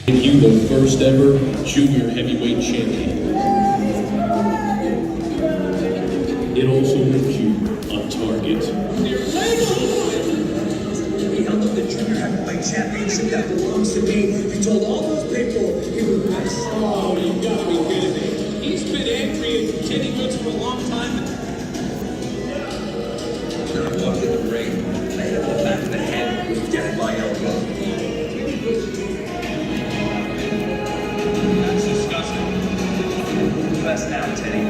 Make you the first ever junior heavyweight champion. It also makes you a target. He held up the junior heavyweight championship that belongs to me. He told all those people he was next. Oh, you gotta be kidding me. He's been angry and getting goods for a long time. When I walked in the ring, I hit him in the back of the head with death by elbow. That's disgusting. Best now, Teddy.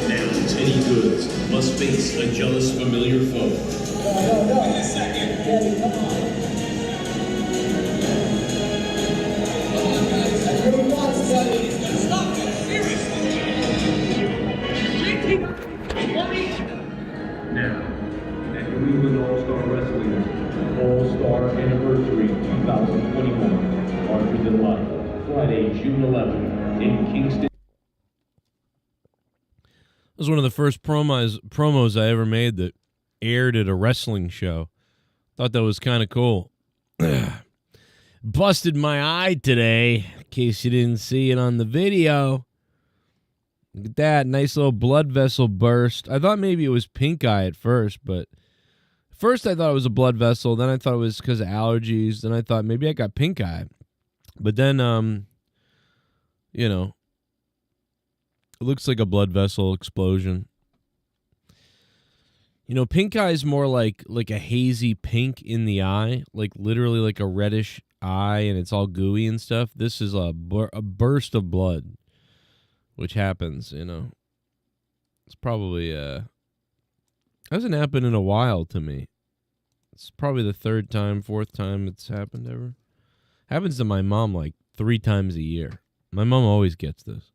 Now, Teddy Goods must face a jealous familiar foe. No. Wait a second. Teddy, come on. Come on, guys. I really want to tell you. He's going to stop this. Seriously. Now, at New England All-Star Wrestling All-Star Anniversary 2021, larger than life, Friday, June 11th, in Kingston. That was one of the first promos I ever made that aired at a wrestling show. Thought that was kind of cool. Busted my eye today, in case you didn't see it on the video. Look at that, nice little blood vessel burst. I thought maybe it was pink eye at first, but first I thought it was a blood vessel. Then I thought it was because of allergies. Then I thought maybe I got pink eye. But then, you know, it looks like a blood vessel explosion. You know, pink eye is more like a hazy pink in the eye, like literally like a reddish eye, and it's all gooey and stuff. This is a burst of blood, which happens, you know. It's probably, hasn't happened in a while to me. It's probably the third time, fourth time it's happened ever. Happens to my mom like 3 times a year. My mom always gets this.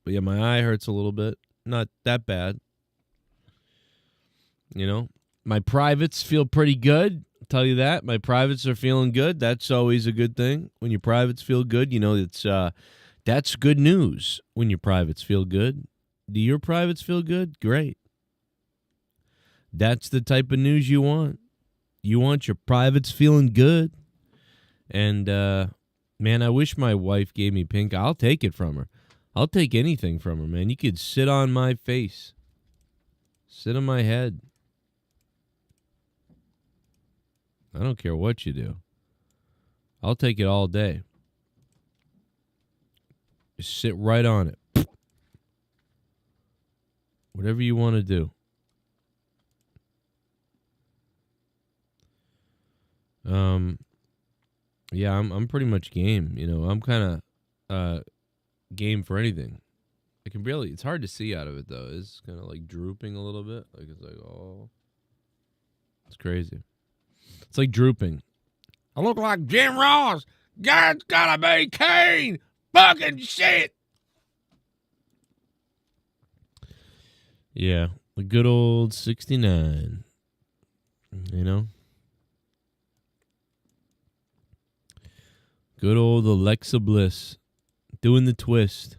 But yeah, my eye hurts a little bit. Not that bad. You know, my privates feel pretty good. I'll tell you that. My privates are feeling good. That's always a good thing. When your privates feel good, you know, it's that's good news when your privates feel good. Do your privates feel good? Great. That's the type of news you want. You want your privates feeling good. And, man, I wish my wife gave me pink. I'll take it from her. I'll take anything from her, man. You could sit on my face. Sit on my head. I don't care what you do. I'll take it all day. Just sit right on it. Whatever you want to do. Yeah, I'm pretty much game. You know, I'm kind of game for anything. I can barely. It's hard to see out of it though. It's kind of like drooping a little bit. Like it's like it's crazy. It's like drooping. I look like Jim Ross. God's gotta be KANE. Fucking shit. Yeah, the good old 69. You know? Good old Alexa Bliss. Doing the twist.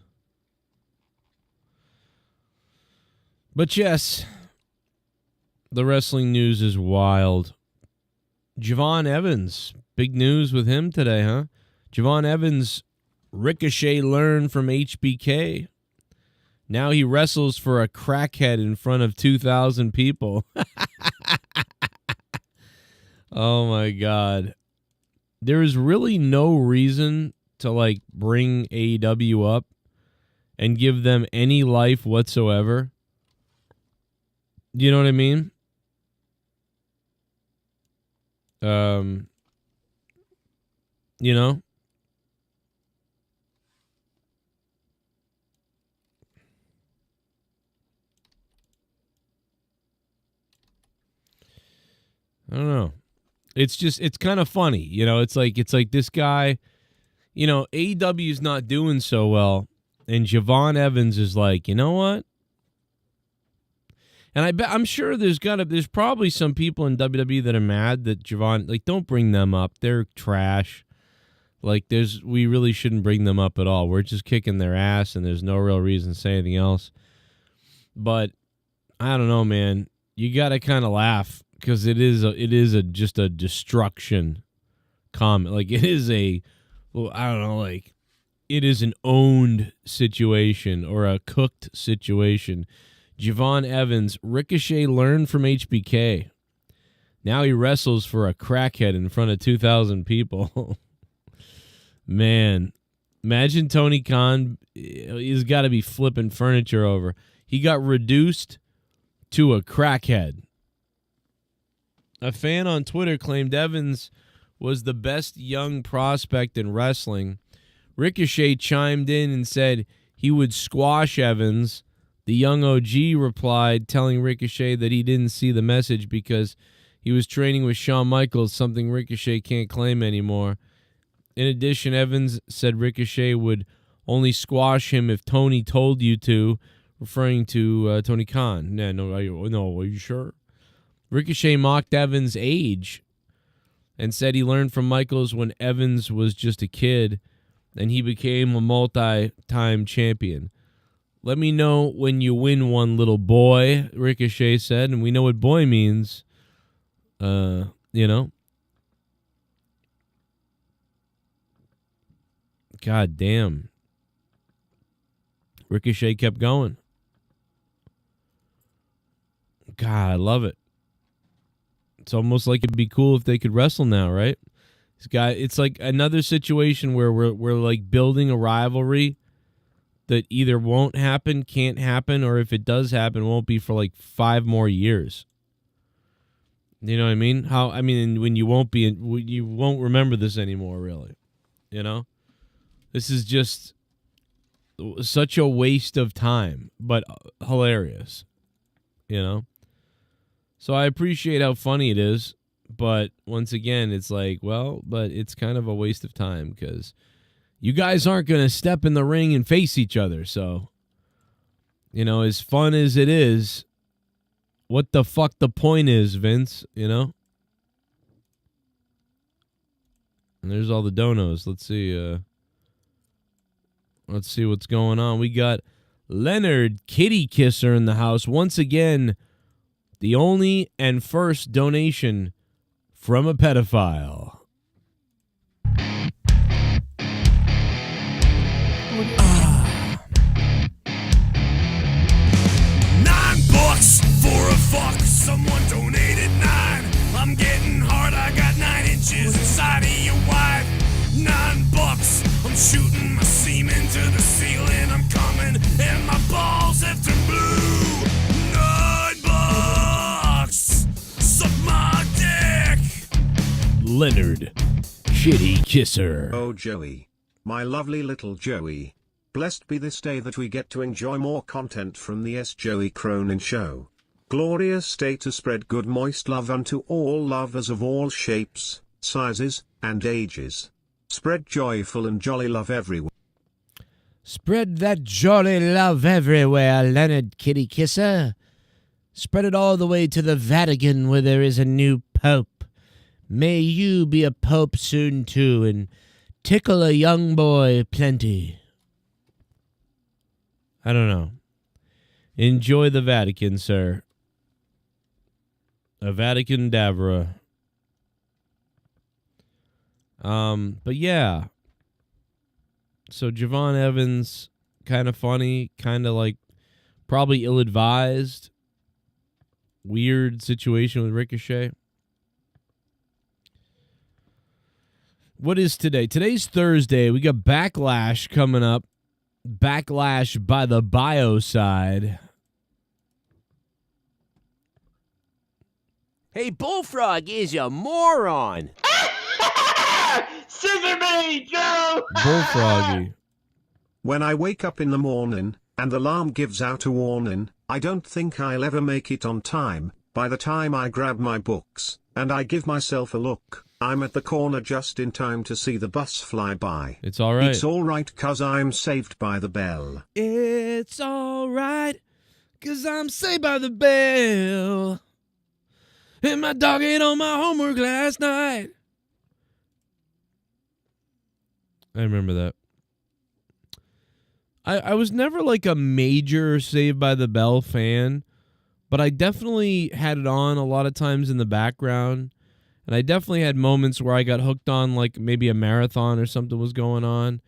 But yes, the wrestling news is wild. Javon Evans. Big news with him today, huh? Javon Evans, Ricochet learned from HBK. Now he wrestles for a crackhead in front of 2,000 people. Oh, my God. There is really no reason to, like, bring AEW up and give them any life whatsoever. You know what I mean? You know? I don't know. It's just, it's kind of funny. You know, it's like this guy, you know, AEW's not doing so well. And Javon Evans is like, you know what? And I'm sure there's probably some people in WWE that are mad that Javon, like, don't bring them up. They're trash. Like, we really shouldn't bring them up at all. We're just kicking their ass, and there's no real reason to say anything else. But I don't know, man. You got to kind of laugh because it is just a destruction comment. Like, it is a, well, I don't know, like, it is an owned situation or a cooked situation. Javon Evans, Ricochet learned from HBK. Now he wrestles for a crackhead in front of 2,000 people. Man, imagine Tony Khan. He's got to be flipping furniture over. He got reduced to a crackhead. A fan on Twitter claimed Evans was the best young prospect in wrestling. Ricochet chimed in and said he would squash Evans. The young OG replied, telling Ricochet that he didn't see the message because he was training with Shawn Michaels, something Ricochet can't claim anymore. In addition, Evans said Ricochet would only squash him if Tony told you to, referring to Tony Khan. No, are you sure? Ricochet mocked Evans' age and said he learned from Michaels when Evans was just a kid and he became a multi-time champion. Let me know when you win one, little boy, Ricochet said, and we know what boy means. You know. God damn. Ricochet kept going. God, I love it. It's almost like it'd be cool if they could wrestle now, right? This guy, it's like another situation where we're like building a rivalry that either won't happen, can't happen, or if it does happen, won't be for like 5 more years. You know what I mean? When you won't be, you won't remember this anymore, really. You know? This is just such a waste of time, but hilarious. You know? So I appreciate how funny it is, but once again, it's like, well, but it's kind of a waste of time because you guys aren't going to step in the ring and face each other. So, you know, as fun as it is, what the fuck the point is, Vince, you know? And there's all the donos. Let's see. Let's see what's going on. We got Leonard Kitty Kisser in the house. Once again, the only and first donation from a pedophile. $9 for a fuck. Someone donated 9. I'm getting hard. I got 9 inches inside of your wife. $9. I'm shooting my semen to the ceiling. I'm coming and my balls have turned blue. $9. Suck my dick. Leonard Kitty Kisser. Oh, Joey. My lovely little Joey. Blessed be this day that we get to enjoy more content from the Joey Cronin Show. Glorious day to spread good moist love unto all lovers of all shapes, sizes, and ages. Spread joyful and jolly love everywhere. Spread that jolly love everywhere, Leonard Kitty Kisser. Spread it all the way to the Vatican where there is a new pope. May you be a pope soon too and tickle a young boy plenty. I don't know. Enjoy the Vatican, sir. A Vatican Davra. But yeah. So Javon Evans, kind of funny, kind of like probably ill-advised. Weird situation with Ricochet. What is today? Today's Thursday. We got Backlash coming up. Backlash by the bio side. Hey, Bullfrog is a moron. Scissor me, Joe! Bullfroggy. When I wake up in the morning, and the alarm gives out a warning, I don't think I'll ever make it on time. By the time I grab my books, and I give myself a look, I'm at the corner just in time to see the bus fly by. It's all right. It's all right, 'cause I'm saved by the bell. It's all right, 'cause I'm saved by the bell. And my dog ate on my homework last night. I remember that. I was never like a major Saved by the Bell fan, but I definitely had it on a lot of times in the background. And I definitely had moments where I got hooked on, like, maybe a marathon or something was going on.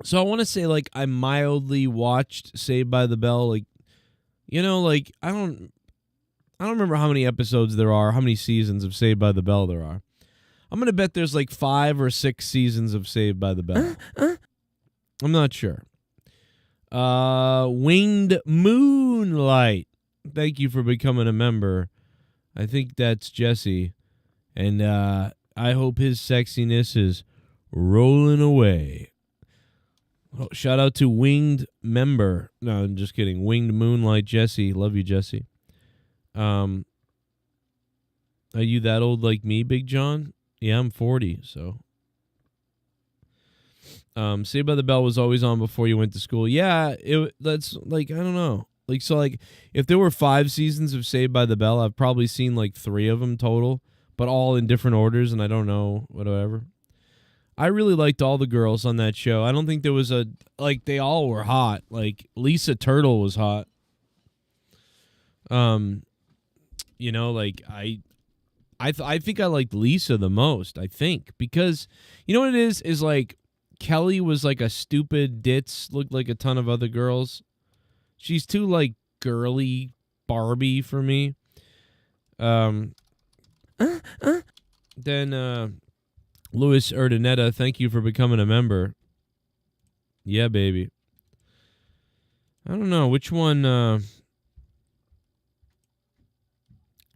So I want to say, like, I mildly watched Saved by the Bell. Like, you know, like, I don't remember how many episodes there are, how many seasons of Saved by the Bell there are. I'm going to bet there's like 5 or 6 seasons of Saved by the Bell. I'm not sure. Winged Moonlight. Thank you for becoming a member. I think that's Jesse. And I hope his sexiness is rolling away. Oh, shout out to Winged Member. No, I'm just kidding. Winged Moonlight Jesse. Love you, Jesse. Are you that old like me, Big John? Yeah, I'm 40, so. Saved by the Bell was always on before you went to school. Yeah, that's like, I don't know. Like, so, like, if there were 5 seasons of Saved by the Bell, I've probably seen like 3 of them total, but all in different orders, and I don't know, whatever. I really liked all the girls on that show. I don't think there was they all were hot. Like, Lisa Turtle was hot. You know, like, I think I liked Lisa the most, I think, because, you know what it is like, Kelly was like a stupid ditz, looked like a ton of other girls. She's too, like, girly Barbie for me. Then, Louis Urdaneta, thank you for becoming a member. Yeah, baby. I don't know which one.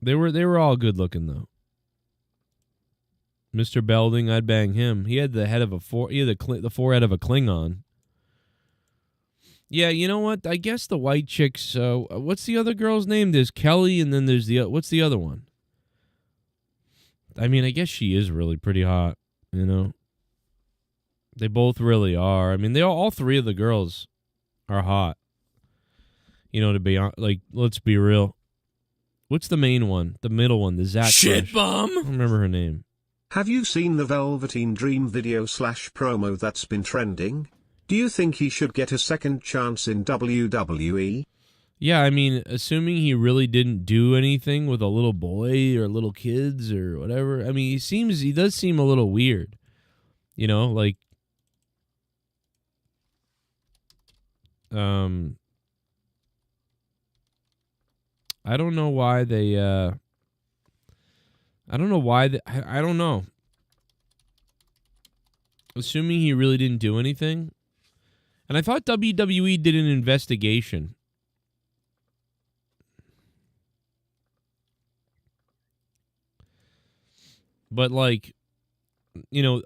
They were all good looking though. Mr. Belding, I'd bang him. He had the head of the forehead of a Klingon. Yeah, you know what? I guess the white chicks. What's the other girl's name? There's Kelly, and then there's what's the other one? I mean, I guess she is really pretty hot. You know, they both really are. I mean, they all 3 of the girls are hot. You know, to be like, let's be real. What's the main one? The middle one, the Zach Shit crush. bum. I don't remember her name. Have you seen the Velveteen Dream video/promo that's been trending? Do you think he should get a second chance in WWE? Yeah, I mean, assuming he really didn't do anything with a little boy or little kids or whatever. I mean, he does seem a little weird. You know, like, I don't know why they, I don't know. Assuming he really didn't do anything. And I thought WWE did an investigation. But, like, you know,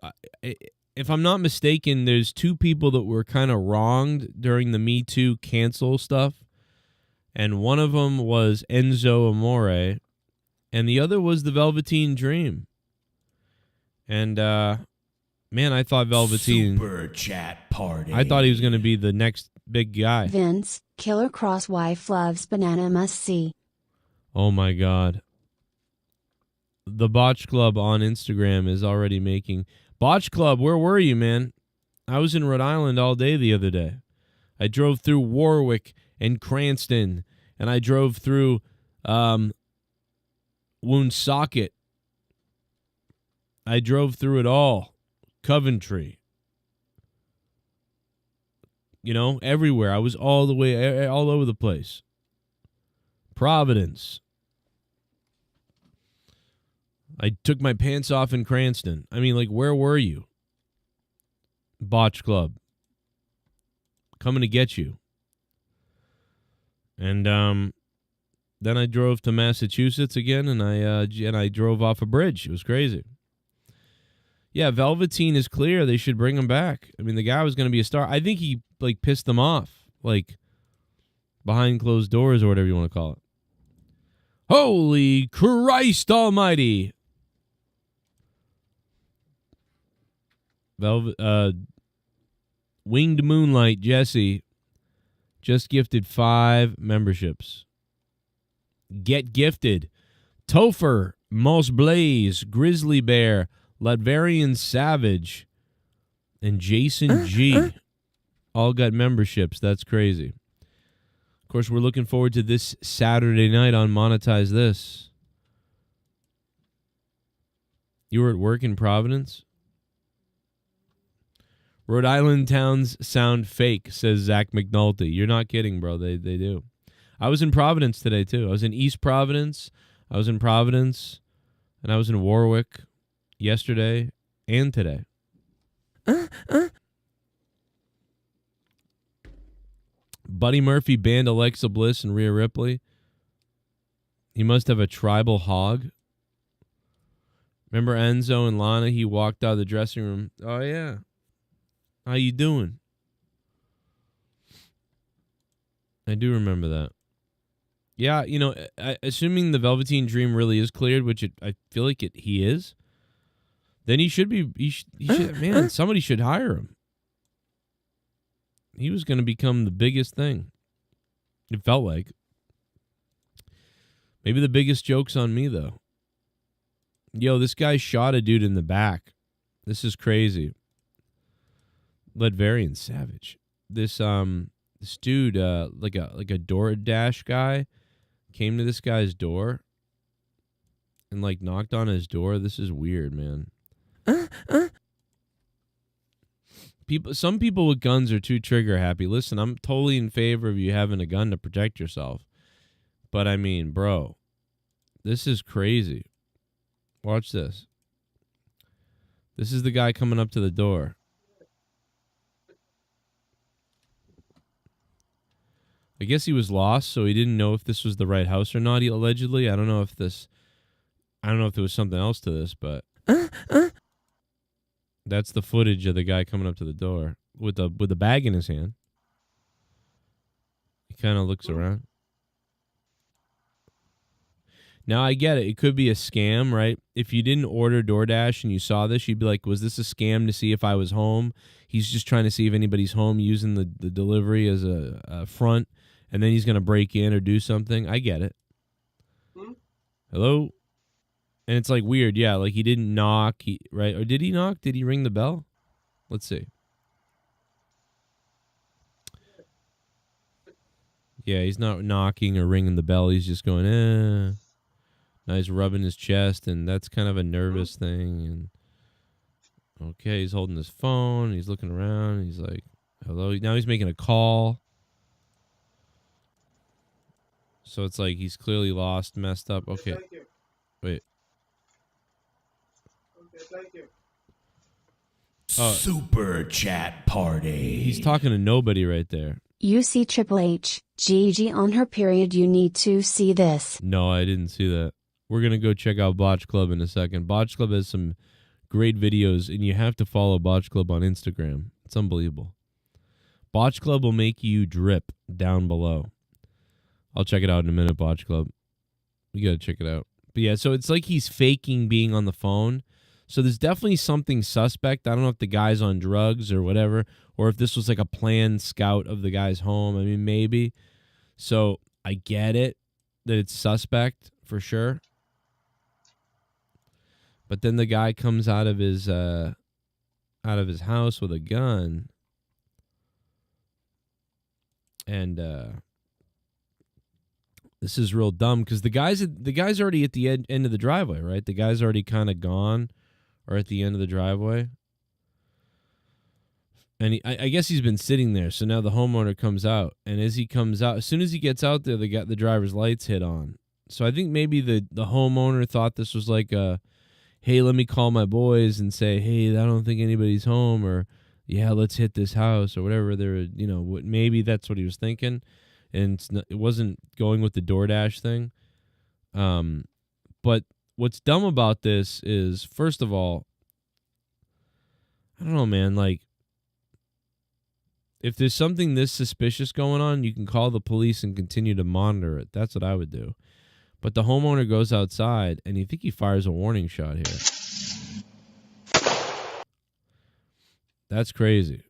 if I'm not mistaken, there's 2 people that were kind of wronged during the Me Too cancel stuff. And one of them was Enzo Amore. And the other was the Velveteen Dream. And, man, I thought Velveteen... Super chat party. I thought he was going to be the next big guy. Vince, Killer Cross wife loves banana must see. Oh, my God. The Botch Club on Instagram is already making... Botch Club, where were you, man? I was in Rhode Island all day the other day. I drove through Warwick and Cranston, and I drove through Woonsocket. I drove through it all. Coventry. You know, everywhere. I was all over the place. Providence. I took my pants off in Cranston. I mean, like, where were you? Botch Club. Coming to get you. And then I drove to Massachusetts again, and I drove off a bridge. It was crazy. Yeah, Velveteen is clear. They should bring him back. I mean, the guy was going to be a star. I think he, like, pissed them off, like, behind closed doors or whatever you want to call it. Holy Christ almighty. Winged Moonlight Jesse just gifted 5 memberships. Get gifted. Topher, Moss Blaze, Grizzly Bear, Latvarian Savage, and Jason G. All got memberships. That's crazy. Of course, we're looking forward to this Saturday night on Monetize This. You were at work in Providence? Rhode Island towns sound fake, says Zach McNulty. You're not kidding, bro. They do. I was in Providence today, too. I was in East Providence. I was in Providence. And I was in Warwick yesterday and today. Buddy Murphy banned Alexa Bliss and Rhea Ripley. He must have a tribal hog. Remember Enzo and Lana? He walked out of the dressing room. Oh, yeah. How you doing? I do remember that. Yeah, you know, assuming the Velveteen Dream really is cleared, which I feel like he is, then he should be. He should, man, somebody should hire him. He was going to become the biggest thing. It felt like. Maybe the biggest joke's on me, though. Yo, this guy shot a dude in the back. This is crazy. Ledvarian savage. This dude, like a DoorDash guy, came to this guy's door and like knocked on his door. This is weird, man. Some people with guns are too trigger happy. Listen, I'm totally in favor of you having a gun to protect yourself. But I mean, bro, this is crazy. Watch this. This is the guy coming up to the door. I guess he was lost, so he didn't know if this was the right house or not, allegedly. I don't know if there was something else to this, but that's the footage of the guy coming up to the door with a bag in his hand. He kind of looks around. Now, I get it. It could be a scam, right? If you didn't order DoorDash and you saw this, you'd be like, was this a scam to see if I was home? He's just trying to see if anybody's home using the delivery as a front, and then he's going to break in or do something. I get it. Hello? And it's like weird. Yeah, like he didn't knock, right? Or did he knock? Did he ring the bell? Let's see. Yeah, he's not knocking or ringing the bell. He's just going, eh. Now he's rubbing his chest, and that's kind of a nervous thing. And okay, he's holding his phone. He's looking around. He's like, hello. Now he's making a call. So it's like he's clearly lost, messed up. Okay. Wait. Okay, thank you. Super chat party. He's talking to nobody right there. You see Triple H, Gigi on her period. You need to see this. No, I didn't see that. We're going to go check out Botch Club in a second. Botch Club has some great videos, and you have to follow Botch Club on Instagram. It's unbelievable. Botch Club will make you drip down below. I'll check it out in a minute, Botch Club. You got to check it out. But yeah, so it's like he's faking being on the phone. So there's definitely something suspect. I don't know if the guy's on drugs or whatever, or if this was like a planned scout of the guy's home. I mean, maybe. So I get it that it's suspect for sure. But then the guy comes out of his house with a gun, and this is real dumb because the guy's already at the end of the driveway, right? The guy's already kind of gone, or at the end of the driveway, and I guess he's been sitting there. So now the homeowner comes out, and as he comes out, as soon as he gets out there, the driver's lights hit on. So I think maybe the homeowner thought this was like a, hey, let me call my boys and say, hey, I don't think anybody's home, or yeah, let's hit this house, or whatever. Maybe that's what he was thinking, and it wasn't going with the DoorDash thing. But what's dumb about this is, first of all, I don't know, man, like, if there's something this suspicious going on, you can call the police and continue to monitor it. That's what I would do. But the homeowner goes outside, and you think he fires a warning shot here. That's crazy.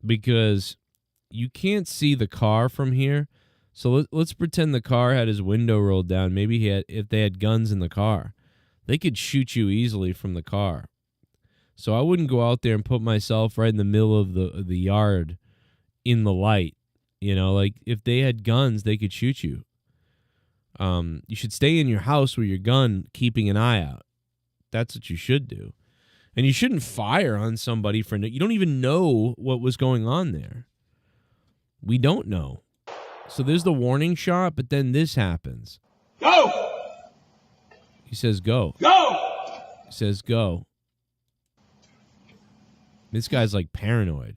Because you can't see the car from here. So let's pretend the car had his window rolled down. Maybe if they had guns in the car, they could shoot you easily from the car. So I wouldn't go out there and put myself right in the middle of the yard in the light. You know, like if they had guns, they could shoot you. You should stay in your house with your gun, keeping an eye out. that's what you should do. And you shouldn't fire on somebody for you don't even know what was going on there. We don't know. So there's the warning shot, but then this happens. Go! He says go. Go! He says go. This guy's like paranoid.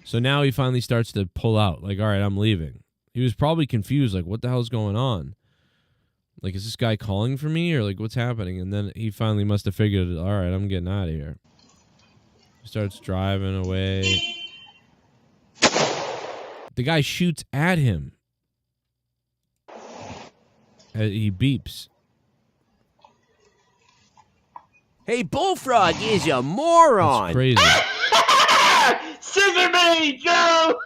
So now he finally starts to pull out. Like, all right, I'm leaving. He was probably confused. Like, what the hell's going on? Like, is this guy calling for me? Or, like, what's happening? And then he finally must have figured, all right, I'm getting out of here. He starts driving away. The guy shoots at him. He beeps. Hey, Bullfrog is a moron. That's crazy. Scissor me, Joe!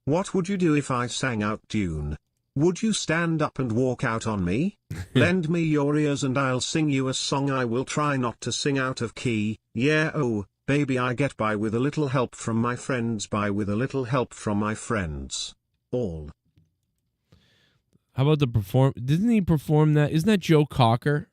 What would you do if I sang out tune? Would you stand up and walk out on me? Lend me your ears and I'll sing you a song. I will try not to sing out of key. Yeah, oh, baby, I get by with a little help from my friends. By with a little help from my friends. All. How about the perform? Didn't he perform that? Isn't that Joe Cocker?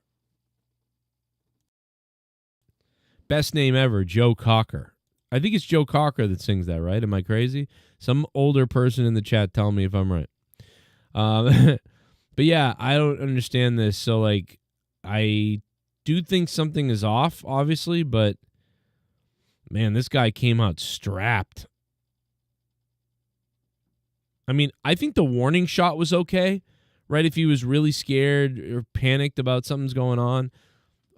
Best name ever, Joe Cocker. I think it's Joe Cocker that sings that, right? Am I crazy? Some older person in the chat tell me if I'm right. But yeah, I don't understand this. So, like, I do think something is off, obviously, but man, this guy came out strapped. I mean, I think the warning shot was okay, right? If he was really scared or panicked about something's going on.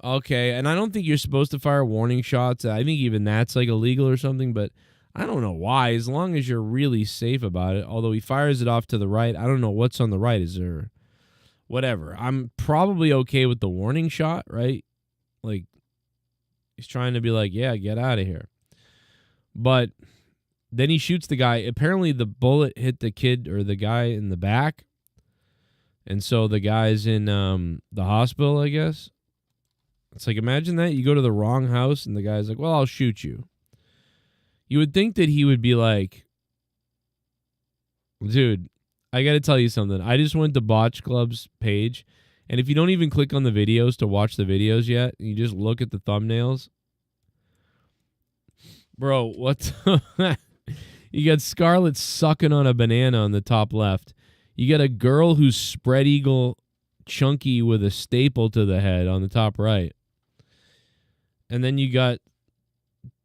Okay, and I don't think you're supposed to fire warning shots. I think even that's like illegal or something, but I don't know why, as long as you're really safe about it. Although he fires it off to the right. I don't know what's on the right. Is there whatever? I'm probably okay with the warning shot, right? Like, he's trying to be like, yeah, get out of here. But then he shoots the guy. Apparently the bullet hit the kid or the guy in the back. And so the guy's in the hospital, I guess. It's like, imagine that. You go to the wrong house and the guy's like, well, I'll shoot you. You would think that he would be like, dude, I got to tell you something. I just went to Botch Club's page, and if you don't even click on the videos to watch the videos yet, you just look at the thumbnails. Bro, what? You got Scarlett sucking on a banana on the top left. You got a girl who's spread eagle chunky with a staple to the head on the top right. And then you got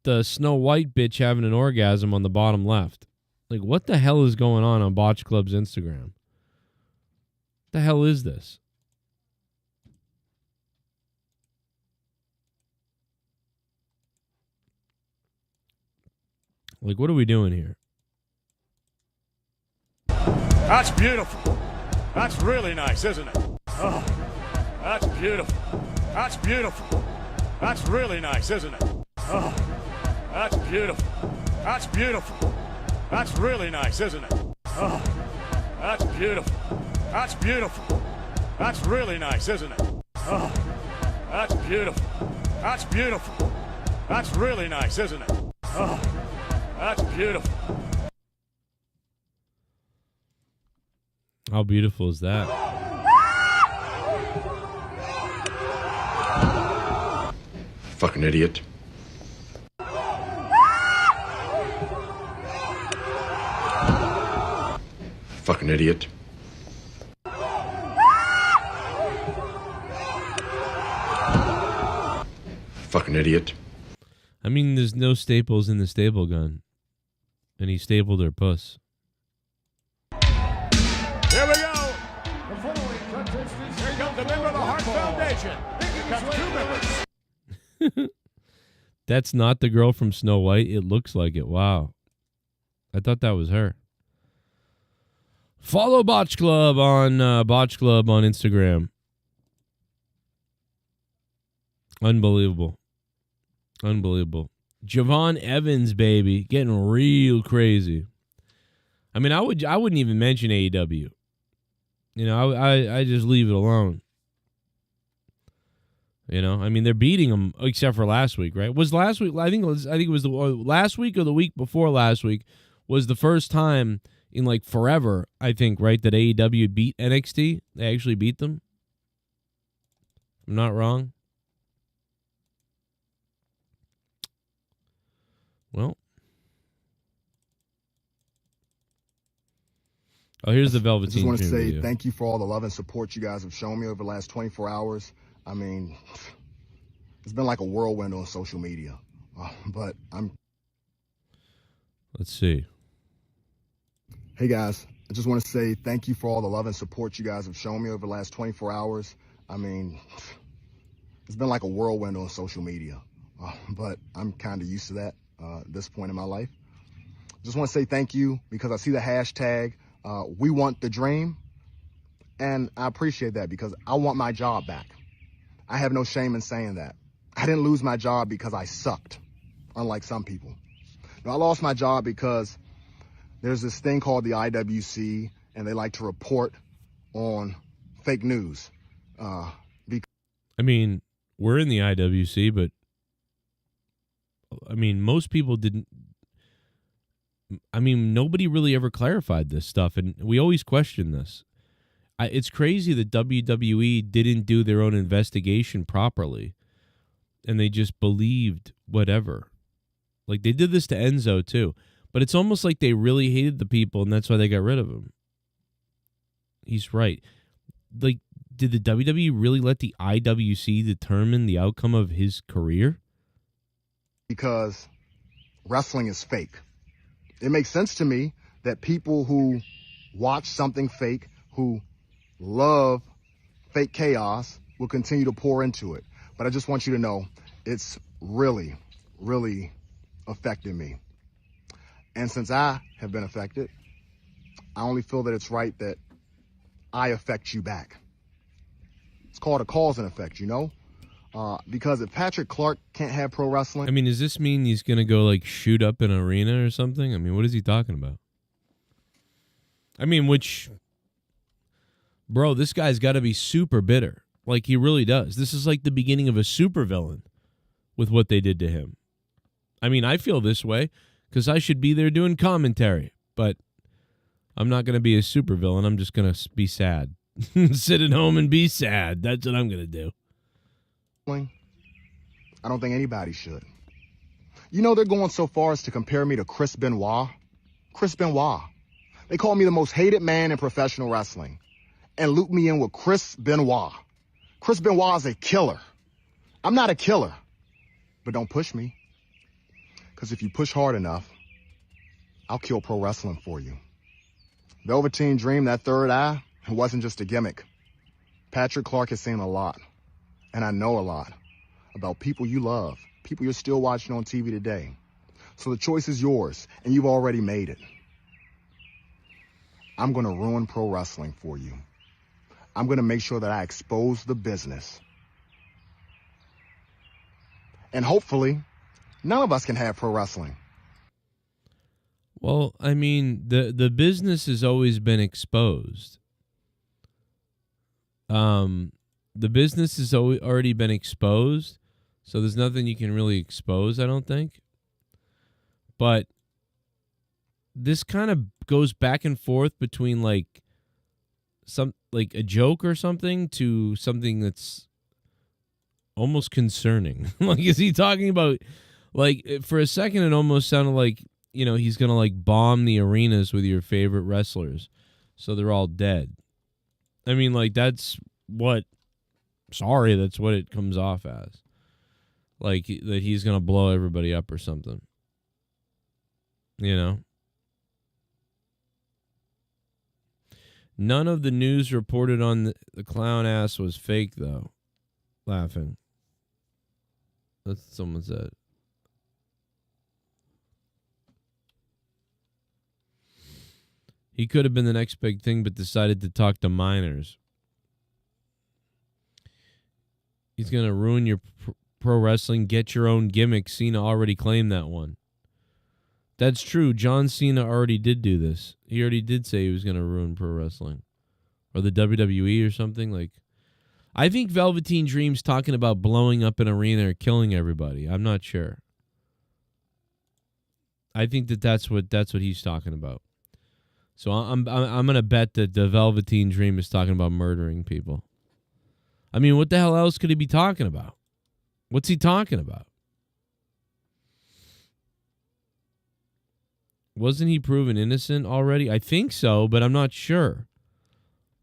the Snow White bitch having an orgasm on the bottom left. Like, what the hell is going on Botch Club's Instagram? What the hell is this? Like, what are we doing here? That's beautiful. That's really nice, isn't it? Oh, that's beautiful. That's beautiful. That's really nice, isn't it? Oh, that's beautiful. That's beautiful. That's really nice, isn't it? Oh, that's beautiful. That's beautiful. That's really nice, isn't it? Oh, that's beautiful. That's beautiful. That's really nice, isn't it? Oh, that's beautiful. How beautiful is that? Fucking idiot. Fucking idiot. Fucking idiot. I mean, there's no staples in the staple gun. And he stapled her puss. Here we go. Here comes the member of the Heart Foundation. Here comes two members. That's not the girl from Snow White. It looks like it. Wow. I thought that was her. Follow Botch Club on Instagram. Unbelievable. Unbelievable. Javon Evans, baby, getting real crazy. I mean, I wouldn't even mention AEW. You know, I just leave it alone. You know, I mean, they're beating them except for last week, right? Was last week? I think it was the last week or the week before last week was the first time in like forever, I think, right, that AEW beat NXT. They actually beat them. I'm not wrong. Well. Oh, here's the Velveteen Dream. I just want to say video. thank you for all the love and support you guys have shown me over the last 24 hours. I mean, it's been like a whirlwind on social media. But Let's see. Hey guys, I just want to say thank you for all the love and support you guys have shown me over the last 24 hours. I mean, it's been like a whirlwind on social media. But I'm kind of used to that at this point in my life. Just want to say thank you because I see the hashtag, we want the dream. And I appreciate that because I want my job back. I have no shame in saying that. I didn't lose my job because I sucked, unlike some people. No, I lost my job because there's this thing called the IWC, and they like to report on fake news. I mean, we're in the IWC, but I mean, most people didn't. I mean, nobody really ever clarified this stuff, and we always question this. It's crazy that WWE didn't do their own investigation properly, and they just believed whatever. Like, they did this to Enzo, too. But it's almost like they really hated the people, and that's why they got rid of him. He's right. Like, did the WWE really let the IWC determine the outcome of his career? Because wrestling is fake. It makes sense to me that people who watch something fake, who love fake chaos, will continue to pour into it. But I just want you to know, it's really, really affected me. And since I have been affected, I only feel that it's right that I affect you back. It's called a cause and effect, you know? Because if Patrick Clark can't have pro wrestling... I mean, does this mean he's going to go, like, shoot up an arena or something? I mean, what is he talking about? I mean, which... Bro, this guy's got to be super bitter. Like, he really does. This is like the beginning of a supervillain with what they did to him. I mean, I feel this way because I should be there doing commentary, but I'm not going to be a supervillain. I'm just going to be sad. Sit at home and be sad. That's what I'm going to do. I don't think anybody should. You know, they're going so far as to compare me to Chris Benoit. Chris Benoit. They call me the most hated man in professional wrestling and loop me in with Chris Benoit. Chris Benoit is a killer. I'm not a killer, but don't push me. Because if you push hard enough, I'll kill pro wrestling for you. Velveteen Dream, that third eye, it wasn't just a gimmick. Patrick Clark has seen a lot, and I know a lot, about people you love, people you're still watching on TV today. So the choice is yours, and you've already made it. I'm going to ruin pro wrestling for you. I'm going to make sure that I expose the business. And hopefully, none of us can have pro wrestling. Well, I mean, the business has always been exposed. The business has already been exposed, so there's nothing you can really expose, I don't think. But this kind of goes back and forth between like a joke or something to something that's almost concerning. Like, is he talking about, like, for a second it almost sounded like, you know, he's going to like bomb the arenas with your favorite wrestlers so they're all dead. I mean, like, that's what it comes off as. Like, that he's going to blow everybody up or something. You know? None of the news reported on the clown ass was fake, though. Laughing. That's what someone said. He could have been the next big thing, but decided to talk to minors. He's going to ruin your pro wrestling. Get your own gimmick. Cena already claimed that one. That's true. John Cena already did do this. He already did say he was going to ruin pro wrestling. Or the WWE or something. Like, I think Velveteen Dream's talking about blowing up an arena or killing everybody. I'm not sure. I think that's what he's talking about. So I'm gonna bet that the Velveteen Dream is talking about murdering people. I mean, what the hell else could he be talking about? What's he talking about? Wasn't he proven innocent already? I think so, but I'm not sure.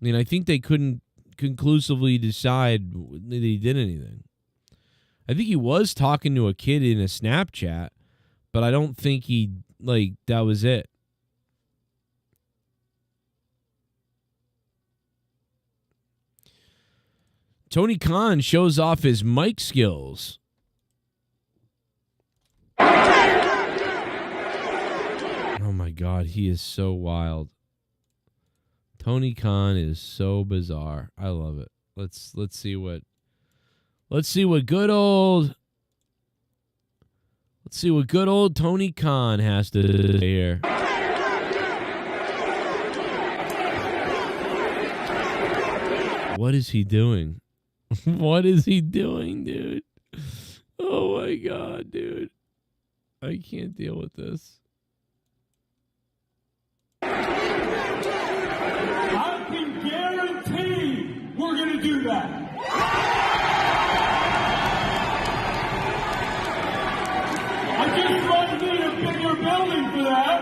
I mean, I think they couldn't conclusively decide that he did anything. I think he was talking to a kid in a Snapchat, but I don't think that was it. Tony Khan shows off his mic skills. Oh my God, he is so wild. Tony Khan is so bizarre. I love it. Let's see what good old Tony Khan has to say here. What is he doing? What is he doing, dude? Oh my God, dude. I can't deal with this. I can guarantee we're going to do that. I just might need a bigger building for that.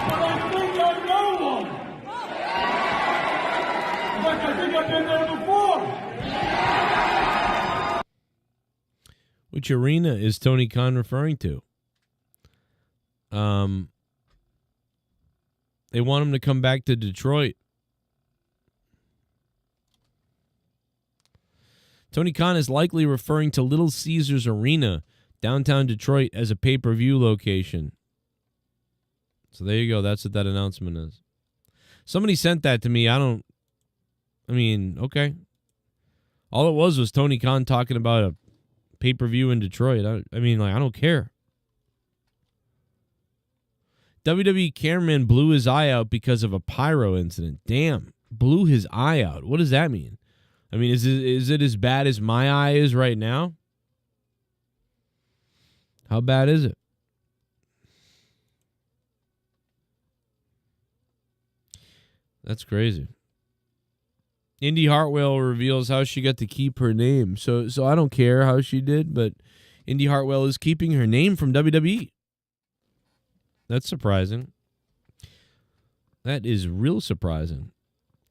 But I think I know one. In fact, I think I've been there before. Which arena is Tony Khan referring to? They want him to come back to Detroit. Tony Khan is likely referring to Little Caesars Arena, downtown Detroit, as a pay-per-view location. So there you go. That's what that announcement is. Somebody sent that to me. Okay. All it was Tony Khan talking about a pay-per-view in Detroit. I don't care. WWE cameraman blew his eye out because of a pyro incident. Damn, blew his eye out. What does that mean? I mean, is it as bad as my eye is right now? How bad is it? That's crazy. Indy Hartwell reveals how she got to keep her name. So I don't care how she did, but Indy Hartwell is keeping her name from WWE. That's surprising. That is real surprising.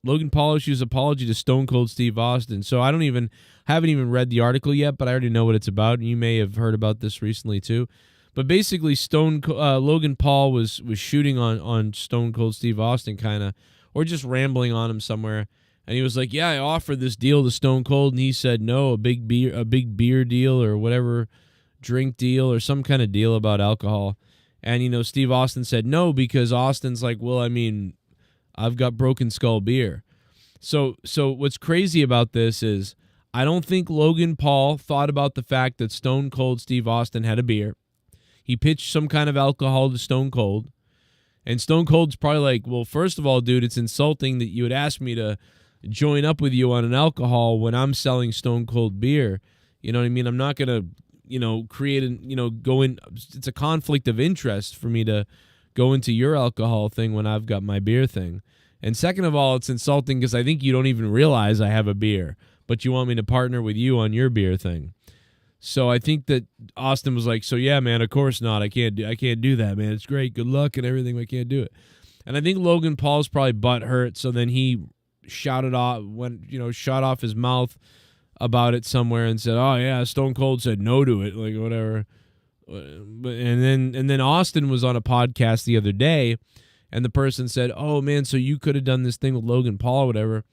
Logan Paul issues apology to Stone Cold Steve Austin. So I haven't even read the article yet, but I already know what it's about. You may have heard about this recently too. But basically, Logan Paul was shooting on Stone Cold Steve Austin, kind of, or just rambling on him somewhere. And he was like, "Yeah, I offered this deal to Stone Cold," and he said no, a big beer deal or whatever, drink deal or some kind of deal about alcohol. And, Steve Austin said no because Austin's like, well, I mean, I've got Broken Skull beer. So what's crazy about this is I don't think Logan Paul thought about the fact that Stone Cold Steve Austin had a beer. He pitched some kind of alcohol to Stone Cold. And Stone Cold's probably like, well, first of all, dude, it's insulting that you would ask me to join up with you on an alcohol when I'm selling Stone Cold beer. You know what I mean? I'm not going to create go in. It's a conflict of interest for me to go into your alcohol thing when I've got my beer thing. And second of all, it's insulting because I think you don't even realize I have a beer, but you want me to partner with you on your beer thing. So I think that Austin was like, so yeah, man, of course not. I can't do that, man. It's great. Good luck and everything. I can't do it. And I think Logan Paul's probably butt hurt. So then he shot off his mouth about it somewhere and said, oh yeah, Stone Cold said no to it, like whatever. But and then Austin was on a podcast the other day, and the person said, oh man, so you could have done this thing with Logan Paul or whatever.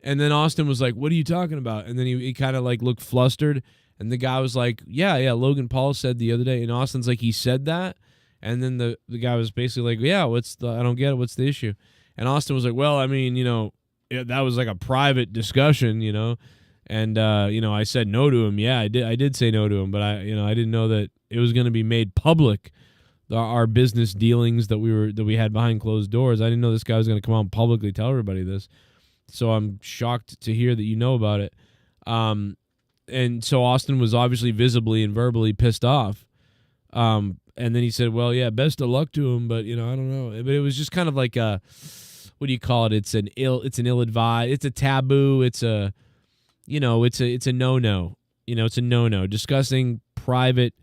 And then Austin was like, what are you talking about? And then he kind of like looked flustered, and the guy was like, yeah, Logan Paul said the other day. And Austin's like, he said that? And then the guy was basically like, yeah, I don't get it, what's the issue? And Austin was like, well, I mean, that was like a private discussion, And I said no to him. Yeah, I did say no to him, but I didn't know that it was going to be made public. Our business dealings that we had behind closed doors. I didn't know this guy was going to come out and publicly tell everybody this. So I'm shocked to hear that you know about it. And so Austin was obviously visibly and verbally pissed off And then he said, well, yeah, best of luck to him, but, I don't know. But it was just kind of like a, what do you call it? It's an ill-advised, it's a taboo, it's a, it's a no-no. It's a no-no. Discussing private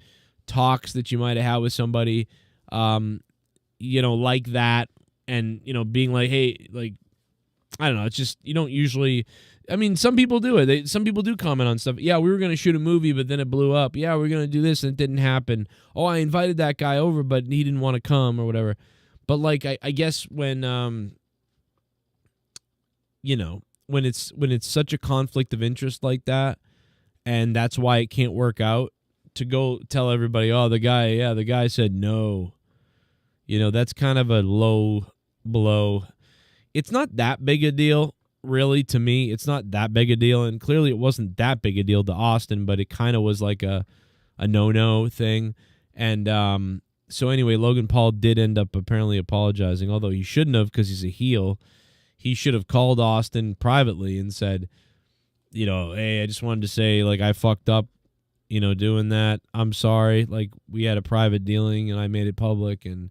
talks that you might have had with somebody, like that, and, being like, hey, like, I don't know, it's just, you don't usually, some people do it. Some people do comment on stuff. Yeah, we were going to shoot a movie, but then it blew up. Yeah, we were going to do this, and it didn't happen. Oh, I invited that guy over, but he didn't want to come or whatever. But, like, I guess when, when it's such a conflict of interest like that, and that's why it can't work out, to go tell everybody, oh, the guy said no. That's kind of a low blow. It's not that big a deal. Really, to me, it's not that big a deal, and clearly it wasn't that big a deal to Austin, but it kind of was like a no-no thing. And so anyway, Logan Paul did end up apparently apologizing, although he shouldn't have, because he's a heel. He should have called Austin privately and said, hey, I just wanted to say, like, I fucked up, doing that. I'm sorry. Like, we had a private dealing, and I made it public, and,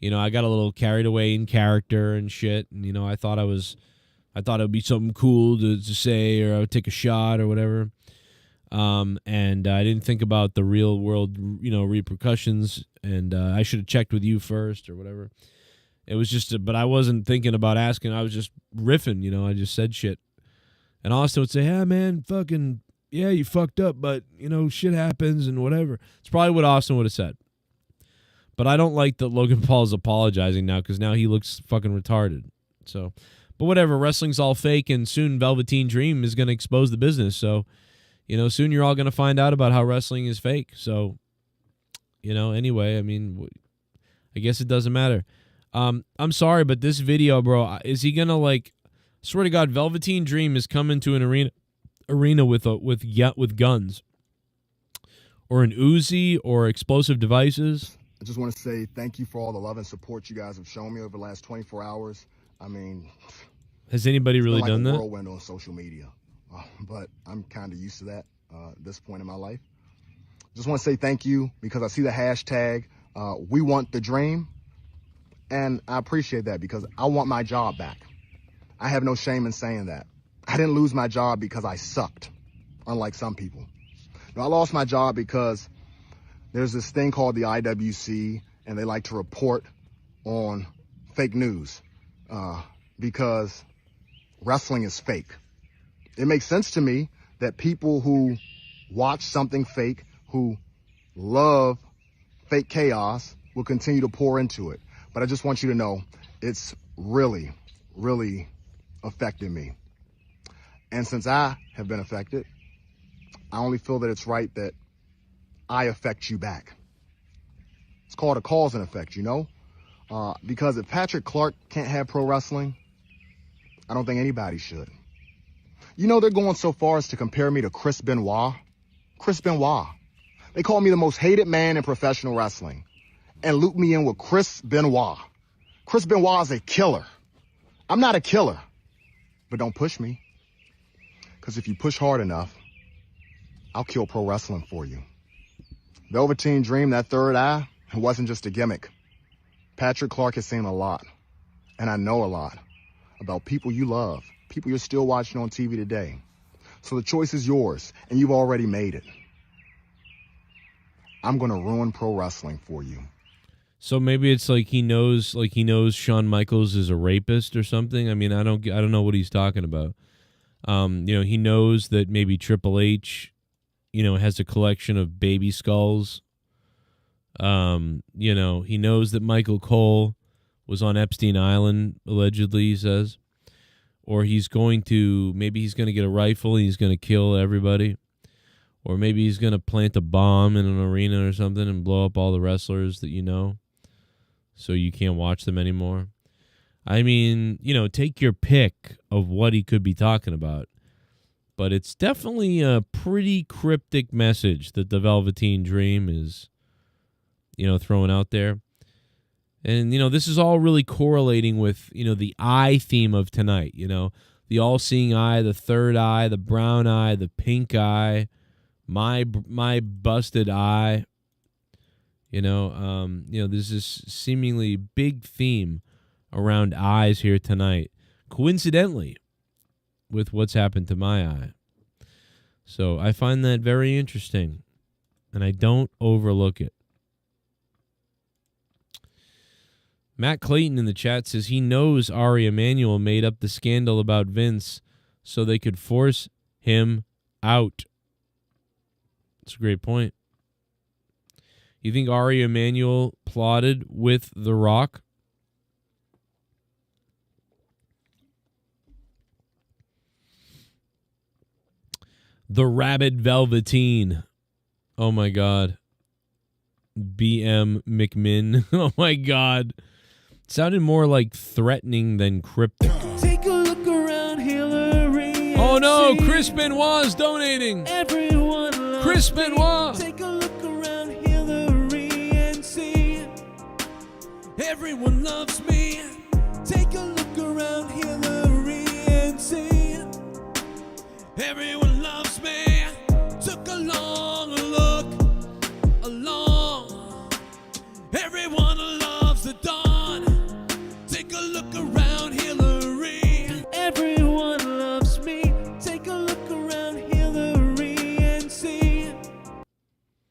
I got a little carried away in character and shit, and, I thought it would be something cool to say, or I would take a shot or whatever. And I didn't think about the real world, repercussions. And I should have checked with you first or whatever. It was just, but I wasn't thinking about asking. I was just riffing, I just said shit. And Austin would say, hey, man, fucking, yeah, you fucked up, but, shit happens and whatever. It's probably what Austin would have said. But I don't like that Logan Paul is apologizing now, because now he looks fucking retarded. So... But whatever, wrestling's all fake, and soon Velveteen Dream is going to expose the business. So, soon you're all going to find out about how wrestling is fake. So, anyway, I guess it doesn't matter. I'm sorry, but this video, bro, is he going to, like, swear to God, Velveteen Dream is coming to an arena with guns, or an Uzi, or explosive devices. I just want to say thank you for all the love and support you guys have shown me over the last 24 hours. Has anybody really done that? It's been like a whirlwind on social media, but I'm kind of used to that at this point in my life. Just want to say thank you, because I see the hashtag, we want the dream, and I appreciate that, because I want my job back. I have no shame in saying that. I didn't lose my job because I sucked, unlike some people. No, I lost my job because there's this thing called the IWC, and they like to report on fake news. Because wrestling is fake. It makes sense to me that people who watch something fake, who love fake chaos, will continue to pour into it. But I just want you to know, it's really, really affected me. And since I have been affected, I only feel that it's right that I affect you back. It's called a cause and effect, because if Patrick Clark can't have pro wrestling, I don't think anybody should. They're going so far as to compare me to Chris Benoit. Chris Benoit. They call me the most hated man in professional wrestling, and loop me in with Chris Benoit. Chris Benoit is a killer. I'm not a killer, but don't push me. Because if you push hard enough, I'll kill pro wrestling for you. Velveteen Dream, that third eye, it wasn't just a gimmick. Patrick Clark has seen a lot, and I know a lot, about people you love, people you're still watching on TV today. So the choice is yours, and you've already made it. I'm going to ruin pro wrestling for you. So maybe it's like he knows Shawn Michaels is a rapist or something. I don't know what he's talking about. He knows that maybe Triple H, has a collection of baby skulls. He knows that Michael Cole was on Epstein Island, allegedly, he says. Or maybe he's going to get a rifle and he's going to kill everybody. Or maybe he's going to plant a bomb in an arena or something and blow up all the wrestlers that so you can't watch them anymore. Take your pick of what he could be talking about. But it's definitely a pretty cryptic message that the Velveteen Dream is throwing out there. And, this is all really correlating with, the eye theme of tonight, the all-seeing eye, the third eye, the brown eye, the pink eye, my busted eye, There's this seemingly big theme around eyes here tonight, coincidentally, with what's happened to my eye. So I find that very interesting, and I don't overlook it. Matt Clayton in the chat says he knows Ari Emanuel made up the scandal about Vince so they could force him out. That's a great point. You think Ari Emanuel plotted with The Rock? The Rabid Velveteen. Oh, my God. BM McMinn. Oh, my God. Sounded more like threatening than cryptic. Take a look around Hillary. Oh, no. Chris Benoit's donating. Everyone Chris Benoit. Take a look around Hillary and see. Everyone loves me. Take a look around Hillary and see. Everyone loves me. Took a long look. Everyone loves the dawn. Take a look around Hillary. Everyone loves me. Take a look around Hillary and see.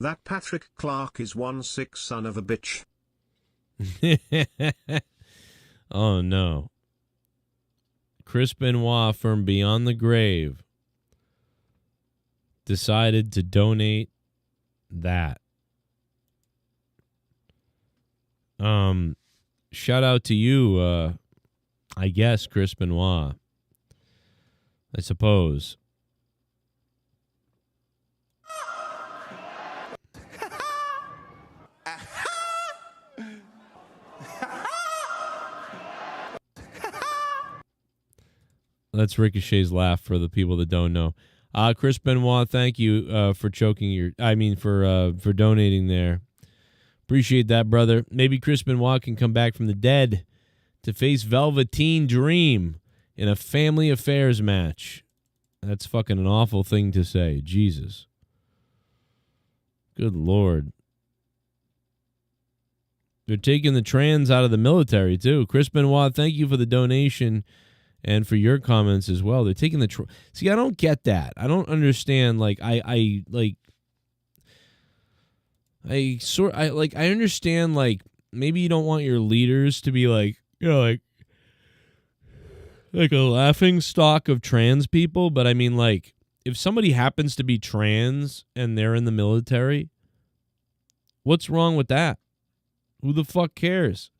That Patrick Clark is one sick son of a bitch. Oh, no. Chris Benoit from Beyond the Grave decided to donate that. Shout out to you, I guess, Chris Benoit. I suppose. That's Ricochet's laugh for the people that don't know. Chris Benoit, thank you for for donating there. Appreciate that, brother. Maybe Chris Benoit can come back from the dead to face Velveteen Dream in a family affairs match. That's fucking an awful thing to say. Jesus. Good Lord. They're taking the trans out of the military, too. Chris Benoit, thank you for the donation and for your comments as well. They're taking the... See, I don't get that. I don't understand, I understand, maybe you don't want your leaders to be like a laughing stock of trans people, but I mean, if somebody happens to be trans and they're in the military, what's wrong with that? Who the fuck cares?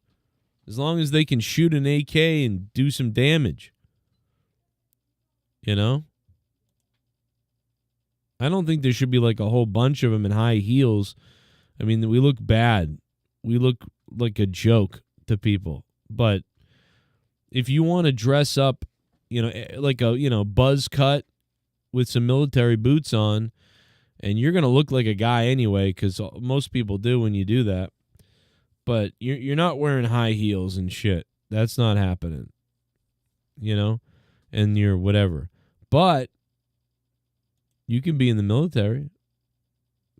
As long as they can shoot an AK and do some damage. I don't think there should be a whole bunch of them in high heels. I mean, we look bad. We look like a joke to people. But if you want to dress up, like a buzz cut with some military boots on, and you're going to look like a guy anyway, because most people do when you do that. But you're not wearing high heels and shit. That's not happening. And you're whatever. But you can be in the military.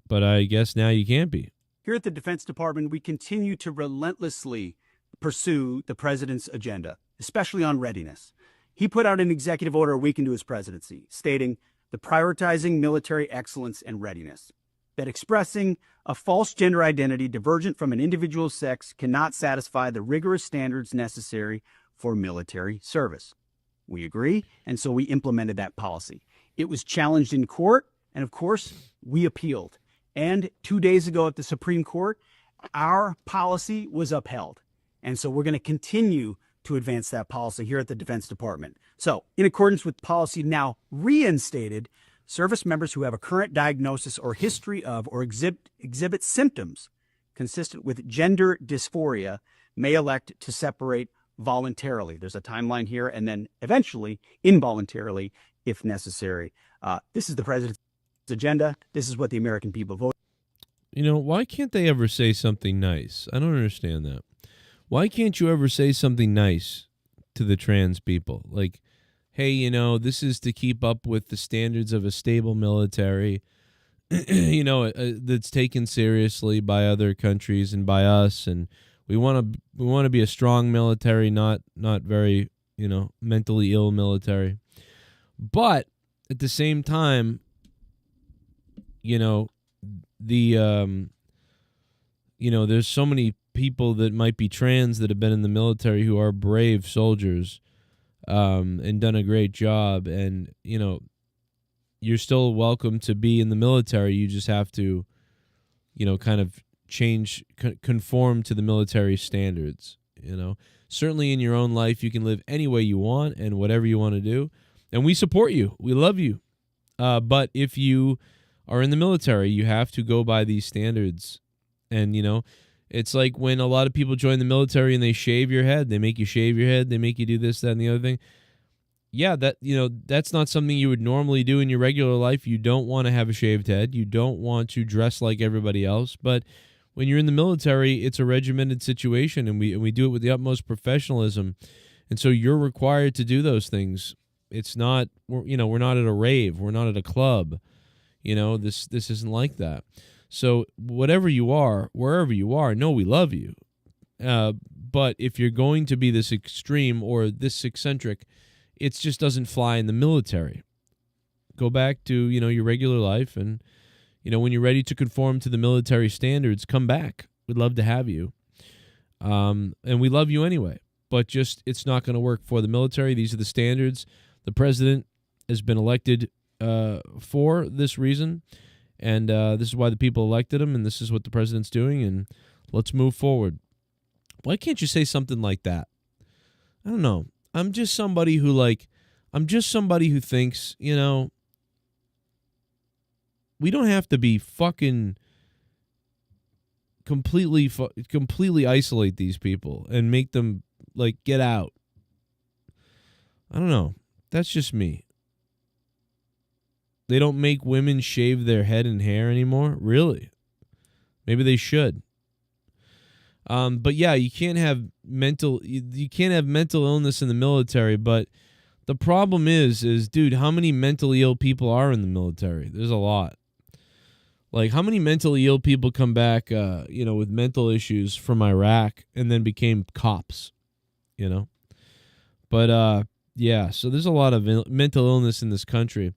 But I guess now you can't be. Here at the Defense Department, we continue to relentlessly pursue the president's agenda, especially on readiness. He put out an executive order a week into his presidency, stating the prioritizing military excellence and readiness, that expressing a false gender identity divergent from an individual's sex cannot satisfy the rigorous standards necessary for military service. We agree, and so we implemented that policy. It was challenged in court, and of course, we appealed. And 2 days ago at the Supreme Court, our policy was upheld. And so we're going to continue to advance that policy here at the Defense Department. So, in accordance with policy now reinstated, service members who have a current diagnosis or history of or exhibit symptoms consistent with gender dysphoria may elect to separate voluntarily. There's a timeline here, and then eventually involuntarily if necessary. This is the president's agenda. This is what the American people voted. Why can't they ever say something nice? I don't understand that. Why can't you ever say something nice to the trans people? Like, hey, this is to keep up with the standards of a stable military. that's taken seriously by other countries and by us, and we want to be a strong military, not very, mentally ill military. But at the same time, there's so many people that might be trans that have been in the military who are brave soldiers, and done a great job. And, you're still welcome to be in the military. You just have to, kind of conform to the military standards. Certainly in your own life, you can live any way you want and whatever you want to do. And we support you. We love you. But if you are in the military, you have to go by these standards. And, it's like when a lot of people join the military and they shave your head. They make you shave your head. They make you do this, that, and the other thing. Yeah, that's not something you would normally do in your regular life. You don't want to have a shaved head. You don't want to dress like everybody else. But when you're in the military, it's a regimented situation, and we do it with the utmost professionalism. And so you're required to do those things. It's not, we're not at a rave. We're not at a club. This isn't like that. So whatever you are, wherever you are, know we love you. But if you're going to be this extreme or this eccentric, it just doesn't fly in the military. Go back to, your regular life, and, when you're ready to conform to the military standards, come back. We'd love to have you. And we love you anyway. But just, it's not going to work for the military. These are the standards. The president has been elected for this reason. And this is why the people elected him, and this is what the president's doing, and let's move forward. Why can't you say something like that? I don't know. I'm just somebody who thinks, we don't have to be fucking completely isolate these people and make them, get out. I don't know. That's just me. They don't make women shave their head and hair anymore? Really? Maybe they should. But yeah, you can't have mental illness in the military, but the problem is dude, how many mentally ill people are in the military? There's a lot. How many mentally ill people come back with mental issues from Iraq and then became cops, But yeah, so there's a lot of mental illness in this country.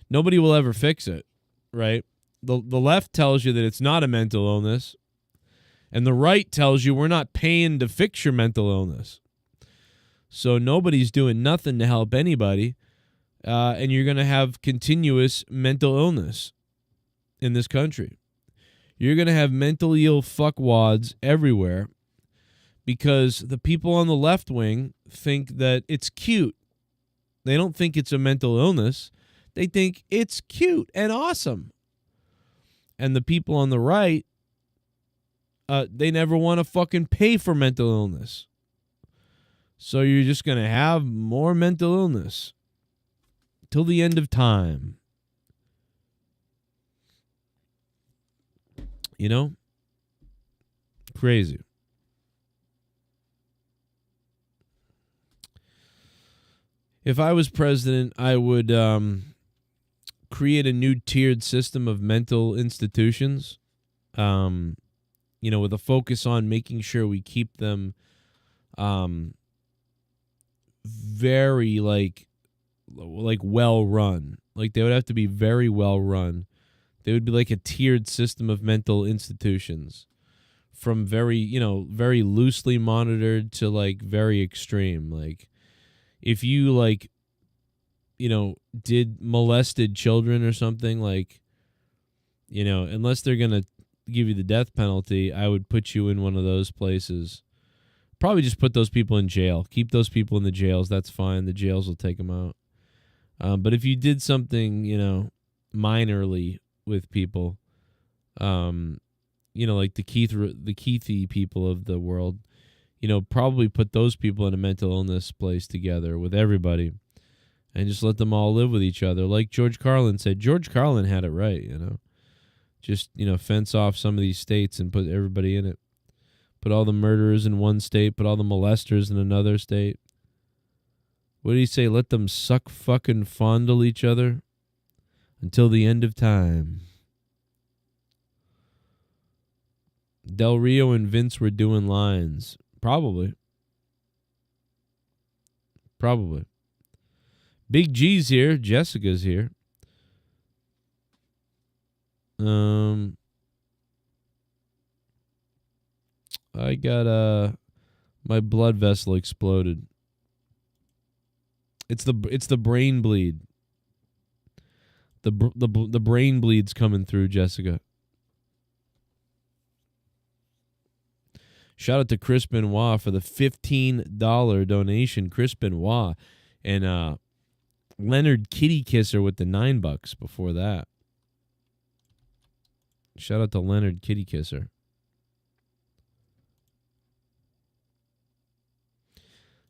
Nobody will ever fix it, right? The left tells you that it's not a mental illness, and the right tells you we're not paying to fix your mental illness. So nobody's doing nothing to help anybody, and you're going to have continuous mental illness in this country. You're going to have mentally ill fuckwads everywhere because the people on the left wing think that it's cute. They don't think it's a mental illness. They think it's cute and awesome. And the people on the right, they never want to fucking pay for mental illness. So you're just going to have more mental illness till the end of time. Crazy. If I was president, I would create a new tiered system of mental institutions, with a focus on making sure we keep them very well run. They would have to be very well run. They would be like a tiered system of mental institutions, from very loosely monitored to very extreme. If you did molested children or something, unless they're going to give you the death penalty, I would put you in one of those places. Probably just put those people in jail. Keep those people in the jails. That's fine. The jails will take them out. But if you did something, minorly with people, like the Keithy people of the world, probably put those people in a mental illness place together with everybody and just let them all live with each other. Like George Carlin said. George Carlin had it right, Just, fence off some of these states and put everybody in it. Put all the murderers in one state, put all the molesters in another state. What did he say? Let them suck, fucking fondle each other until the end of time. Del Rio and Vince were doing lines. Probably. Big G's here. Jessica's here. I got my blood vessel exploded. It's the brain bleed. The brain bleed's coming through, Jessica. Shout out to Chris Benoit for the $15 donation. Chris Benoit and Leonard Kitty Kisser with the $9 before that. Shout out to Leonard Kitty Kisser.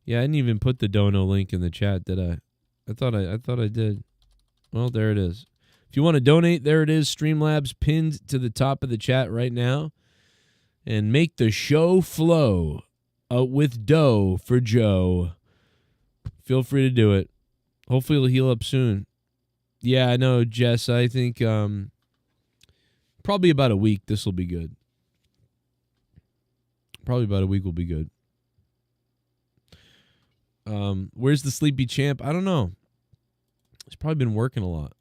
Yeah, I didn't even put the dono link in the chat, did I? I thought I did. Well, there it is. If you want to donate, there it is. Streamlabs pinned to the top of the chat right now. And make the show flow with dough for Joe. Feel free to do it. Hopefully he'll heal up soon. Yeah, I know, Jess. I think probably about a week this will be good. Probably about a week will be good. Where's the Sleepy Champ? I don't know. He's probably been working a lot.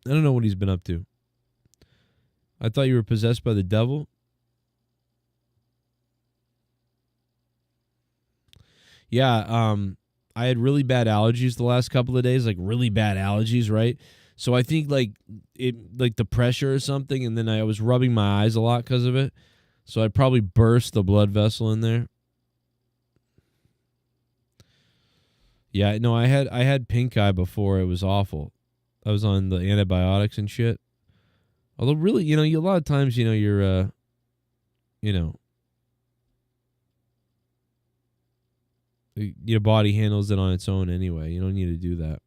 I don't know what he's been up to. I thought you were possessed by the devil. Yeah, I had really bad allergies the last couple of days, like really bad allergies, right? So I think like the pressure or something, and then I was rubbing my eyes a lot because of it. So I probably burst the blood vessel in there. Yeah, no, I had pink eye before. It was awful. I was on the antibiotics and shit. Although really, a lot of times, you're, your body handles it on its own anyway. You don't need to do that.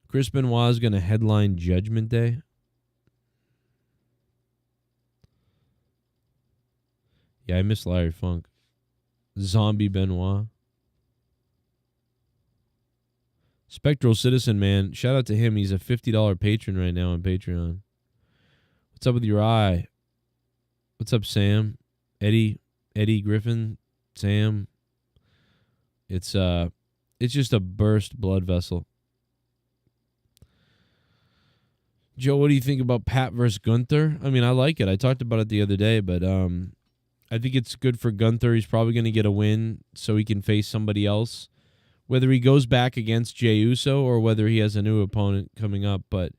Chris Benoit is going to headline Judgment Day. Yeah, I miss Larry Funk. Zombie Benoit. Spectral Citizen, man. Shout out to him. He's a $50 patron right now on Patreon. What's up with your eye? What's up, Sam? Eddie Griffin? Sam? It's just a burst blood vessel. Joe, what do you think about Pat versus Gunther? I mean, I like it. I talked about it the other day, but I think it's good for Gunther. He's probably going to get a win so he can face somebody else. Whether he goes back against Jey Uso or whether he has a new opponent coming up. But,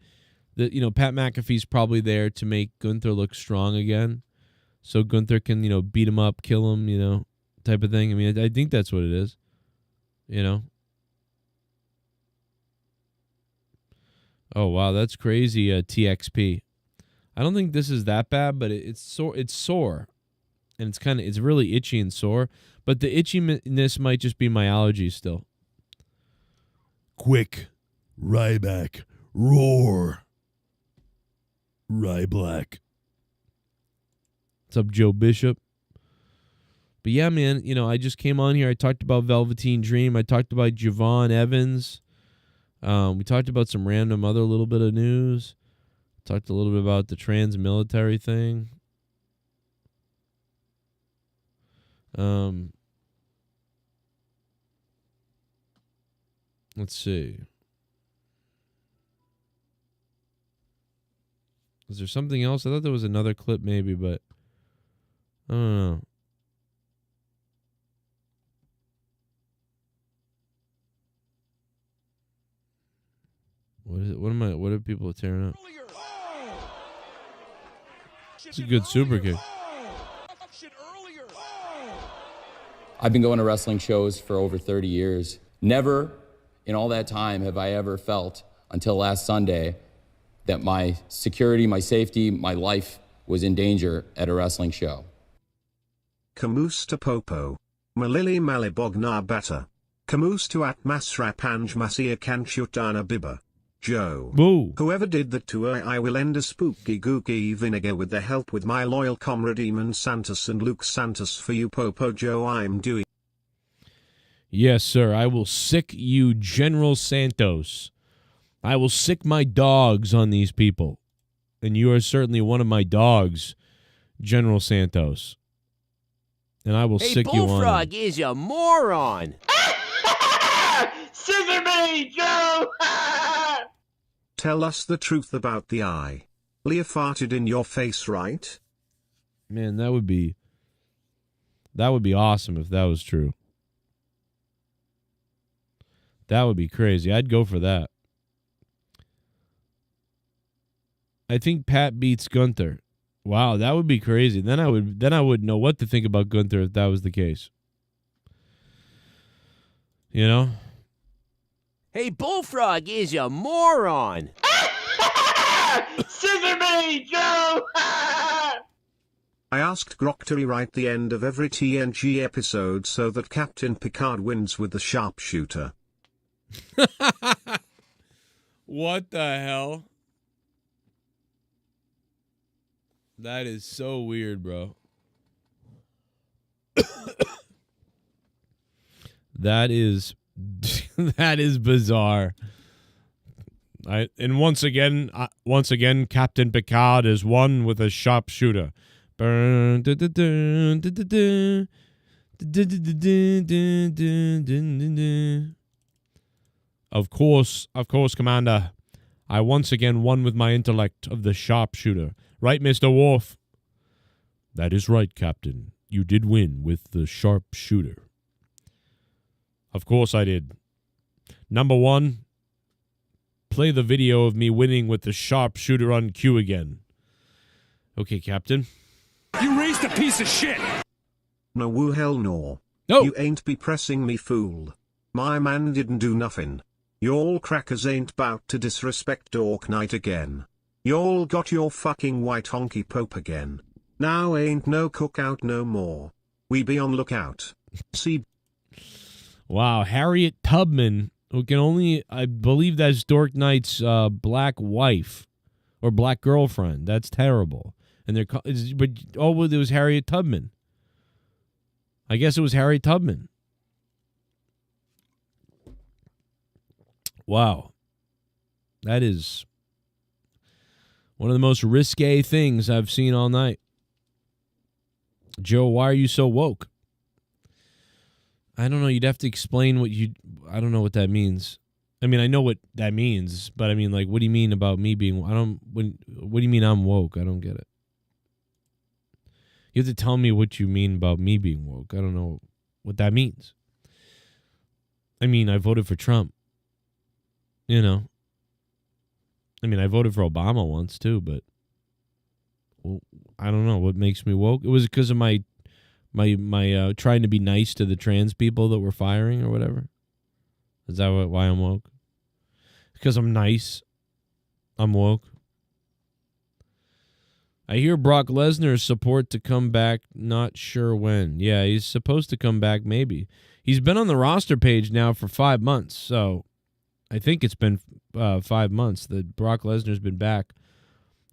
Pat McAfee's probably there to make Gunther look strong again. So Gunther can, beat him up, kill him, type of thing. I mean, I think that's what it is, Oh, wow, that's crazy, TXP. I don't think this is that bad, but it's sore. And it's really itchy and sore. But the itchiness might just be my allergies still. Quick, Ryback, roar. Ryback. What's up, Joe Bishop? But yeah, man, I just came on here. I talked about Velveteen Dream. I talked about Javon Evans. We talked about some random other little bit of news. Talked a little bit about the trans military thing. Let's see. Is there something else? I thought there was another clip maybe, but I don't know. What is it? What are people tearing up? It's a good super kick. I've been going to wrestling shows for over 30 years. Never in all that time have I ever felt, until last Sunday, that my security, my safety, my life was in danger at a wrestling show. Kamusta Popo. Malili Malibogna Bata. Kamustu at Masrapanj Masia Kanchutana Biba. Joe. Whoa. Whoever did that to her, I will end a spooky gooky vinegar with the help with my loyal comrade Eamon Santos and Luke Santos for you, Popo Joe. I'm doing. Yes, sir. I will sick you, General Santos. I will sick my dogs on these people. And you are certainly one of my dogs, General Santos. And I will sick you on. Bullfrog is a moron. Scissor me, Joe! Tell us the truth about the eye. Leah farted in your face, right? Man, that would be awesome if that was true. That would be crazy. I'd go for that. I think Pat beats Gunther. Wow, that would be crazy. Then I would know what to think about Gunther if that was the case. You know? Hey, Bullfrog is a moron. Scissor me, Joe! I asked Grok to rewrite the end of every TNG episode so that Captain Picard wins with the sharpshooter. What the hell? That is so weird, bro. That is bizarre. And once again, Captain Picard is won with a sharpshooter. Of course, Commander. I once again won with my intellect of the sharpshooter. Right, Mr. Worf? That is right, Captain. You did win with the sharpshooter. Of course I did. Number 1, play the video of me winning with the sharpshooter on cue again. Okay, Captain. You raised a piece of shit. No woo hell no. No. You ain't be pressing me, fool. My man didn't do nothing. Y'all crackers ain't bout to disrespect Dork Knight again. Y'all got your fucking white honky pope again. Now ain't no cookout no more. We be on lookout. See. Wow, Harriet Tubman, who can only, I believe that's Dork Knight's black wife or black girlfriend. That's terrible. And it was Harriet Tubman. I guess it was Harriet Tubman. Wow. That is one of the most risque things I've seen all night. Joe, why are you so woke? I don't know. You'd have to explain I don't know what that means. I mean, I know what that means, but I mean, like, what do you mean about me being, what do you mean I'm woke? I don't get it. You have to tell me what you mean about me being woke. I don't know what that means. I mean, I voted for Trump. You know. I mean, I voted for Obama once too, but I don't know what makes me woke. It was because of my trying to be nice to the trans people that were firing or whatever. Is that why I'm woke? Because I'm nice. I'm woke. I hear Brock Lesnar's support to come back, not sure when. Yeah, he's supposed to come back maybe. He's been on the roster page now for 5 months, so I think it's been 5 months that Brock Lesnar's been back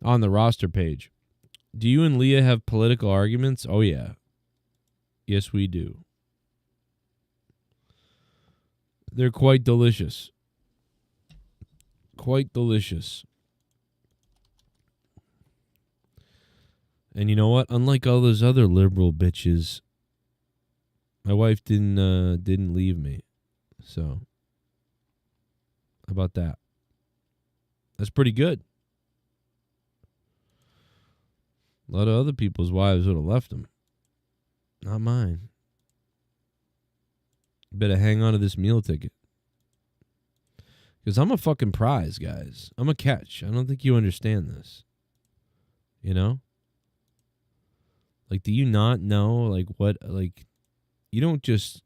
on the roster page. Do you and Leah have political arguments? Oh, yeah. Yes, we do. They're quite delicious. Quite delicious. And you know what? Unlike all those other liberal bitches, my wife didn't leave me. So, how about that? That's pretty good. A lot of other people's wives would have left them. Not mine. Better hang on to this meal ticket. Because I'm a fucking prize, guys. I'm a catch. I don't think you understand this. You know? Like, do you not know, like, what, like, you don't just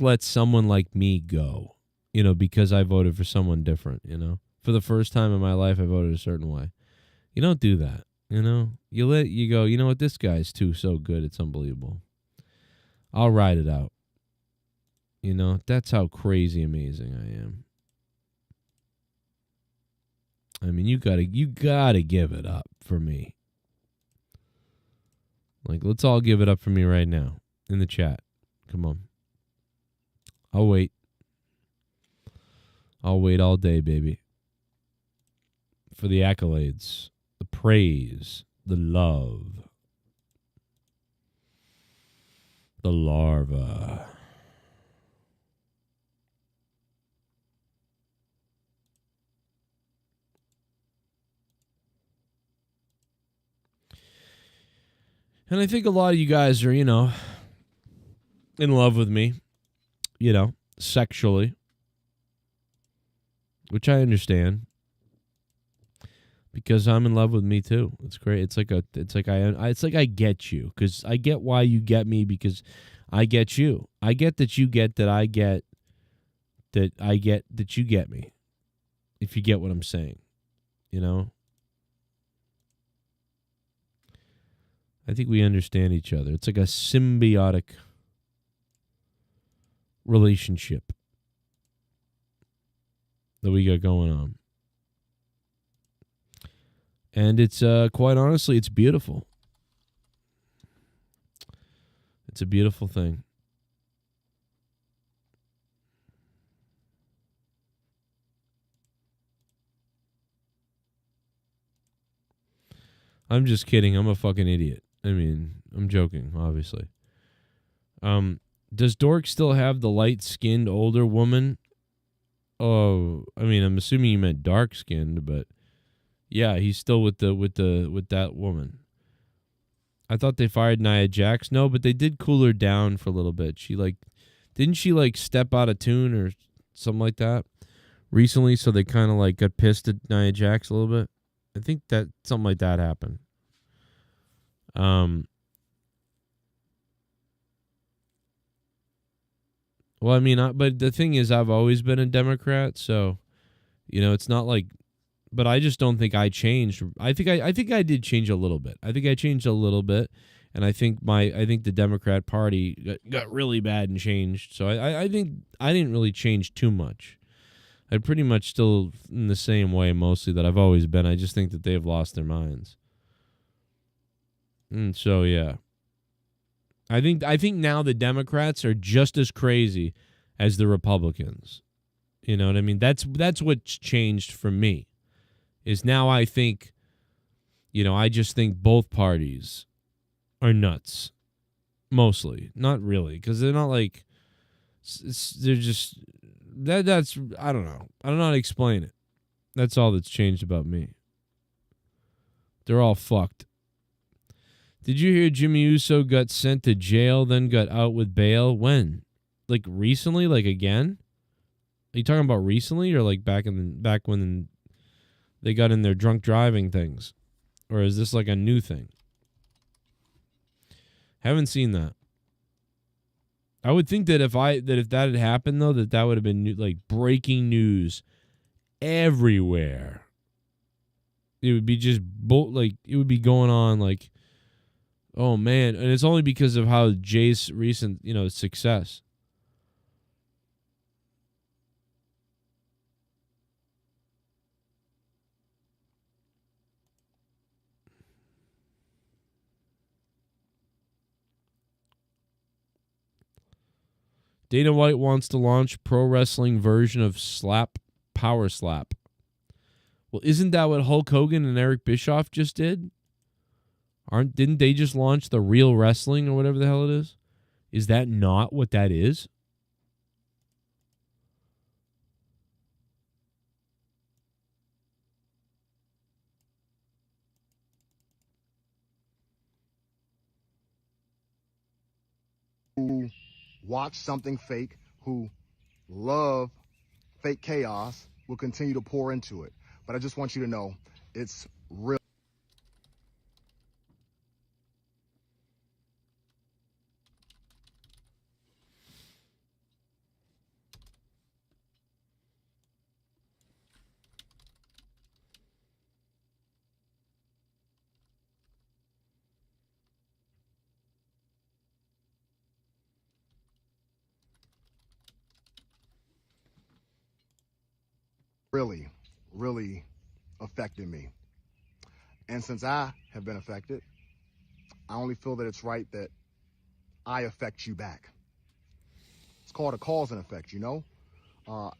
let someone like me go, you know, because I voted for someone different, you know? For the first time in my life, I voted a certain way. You don't do that, you know? You go, you know what, this guy's so good, it's unbelievable. I'll ride it out. You know, that's how crazy amazing I am. I mean, you gotta give it up for me. Like, let's all give it up for me right now in the chat. Come on. I'll wait. I'll wait all day, baby. for the accolades, the praise, the love, the larva. And I think a lot of you guys are, in love with me, sexually, which I understand because I'm in love with me too. It's great. It's like I get you because I get why you get me because I get you. I get that you get that I get that I get that you get me. If you get what I'm saying, I think we understand each other. It's like a symbiotic relationship that we got going on. And it's, quite honestly, it's beautiful. It's a beautiful thing. I'm just kidding. I'm a fucking idiot. I mean, I'm joking, obviously. Does Dork still have the light-skinned older woman? Oh, I mean, I'm assuming you meant dark-skinned, but yeah, he's still with that woman. I thought they fired Nia Jax. No, but they did cool her down for a little bit. Didn't she step out of tune or something like that recently? So they kind of got pissed at Nia Jax a little bit. I think that something like that happened. Well, I mean, but the thing is, I've always been a Democrat, so it's not like. But I just don't think I changed. I think I did change a little bit. I think I changed a little bit, and I think the Democrat Party got really bad and changed. So I think I didn't really change too much. I'm pretty much still in the same way mostly that I've always been. I just think that they've lost their minds. And so yeah. I think now the Democrats are just as crazy as the Republicans. You know what I mean? That's what's changed for me. Is now I think, I just think both parties are nuts. Mostly. Not really, because they're not they're just, that's, I don't know. I don't know how to explain it. That's all that's changed about me. They're all fucked. Did you hear Jimmy Uso got sent to jail, then got out with bail? When? Recently? Again? Are you talking about recently or back when they got in their drunk driving things? Or is this a new thing? Haven't seen that. I would think that if that had happened though, that would have been breaking news everywhere. It would be just it would be going on oh man, and it's only because of how Jay's recent, success. Dana White wants to launch pro wrestling version of Power Slap. Well, isn't that what Hulk Hogan and Eric Bischoff just did? Didn't they just launch the Real Wrestling or whatever the hell it is? Is that not what that is? Who watch something fake, who love fake chaos, will continue to pour into it. But I just want you to know, it's real. Really affected me. And since I have been affected, I only feel that it's right that I affect you back. It's called a cause and effect,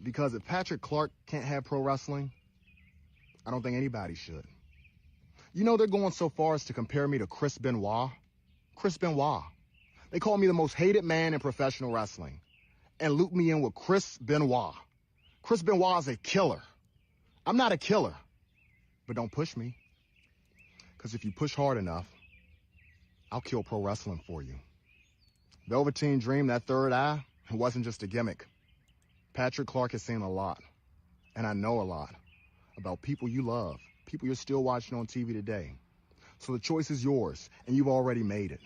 because if Patrick Clark can't have pro wrestling, I don't think anybody should. You know they're going so far as to compare me to Chris Benoit. Chris Benoit. They call me the most hated man in professional wrestling and loop me in with Chris Benoit. Chris Benoit is a killer. I'm not a killer, but don't push me. Because if you push hard enough, I'll kill pro wrestling for you. Velveteen Dream, that third eye, it wasn't just a gimmick. Patrick Clark has seen a lot, and I know a lot about people you love, people you're still watching on TV today. So the choice is yours, and you've already made it.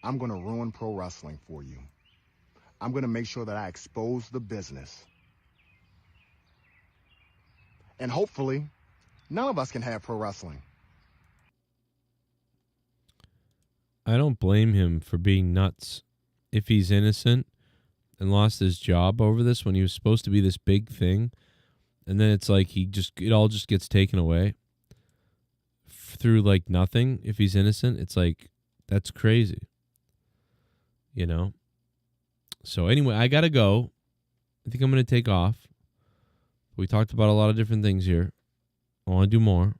I'm going to ruin pro wrestling for you. I'm going to make sure that I expose the business. And hopefully, none of us can have pro wrestling. I don't blame him for being nuts if he's innocent and lost his job over this when he was supposed to be this big thing. And then it's like it all just gets taken away through like nothing. If he's innocent, it's like, that's crazy. You know? So anyway, I got to go. I think I'm going to take off. We talked about a lot of different things here. I want to do more.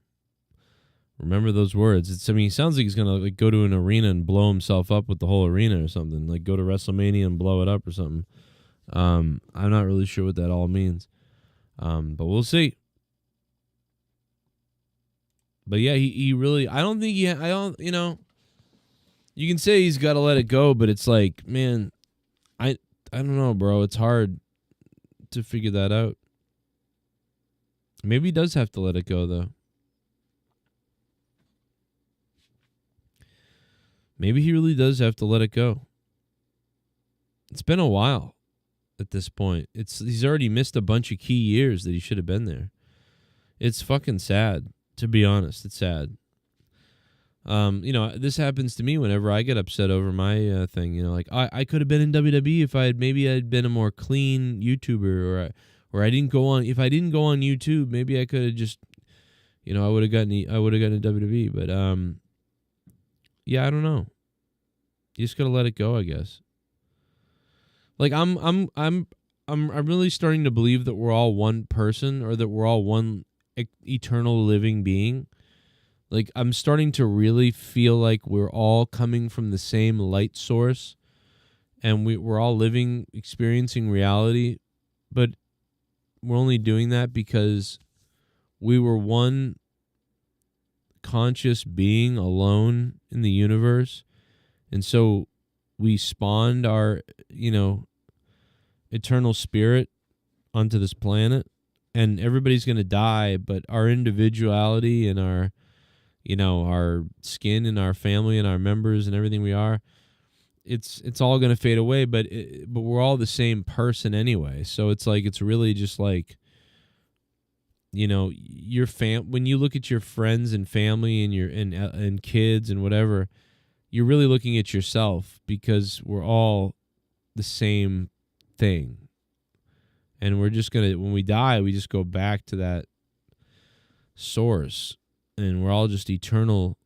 Remember those words. He sounds like he's going to like go to an arena and blow himself up with the whole arena or something. Like go to WrestleMania and blow it up or something. I'm not really sure what that all means. But we'll see. But yeah, he really, I don't, you know, you can say he's got to let it go, but it's like, man, I don't know, bro. It's hard to figure that out. Maybe he does have to let it go, though. Maybe he really does have to let it go. It's been a while at this point. He's already missed a bunch of key years that he should have been there. It's fucking sad, to be honest. It's sad. You know, this happens to me whenever I get upset over my thing. You know, like I could have been in WWE if I'd been a more clean YouTuber, or I didn't go on. If I didn't go on YouTube, maybe I could have just, you know, I would have gotten a WWE. But yeah, I don't know. You just gotta let it go, I guess. Like I'm really starting to believe that we're all one person, or that we're all one eternal living being. Like, I'm starting to really feel like we're all coming from the same light source, and we're all experiencing reality, but we're only doing that because we were one conscious being alone in the universe, and so we spawned our, you know, eternal spirit onto this planet, and everybody's going to die, but our individuality and our, you know, our skin and our family and our members and everything we are, it's all going to fade away, but we're all the same person anyway. So it's like, it's really just like, you know, when you look at your friends and family and and kids and whatever, you're really looking at yourself, because we're all the same thing. And we're just going to, when we die, we just go back to that source. And we're all just eternal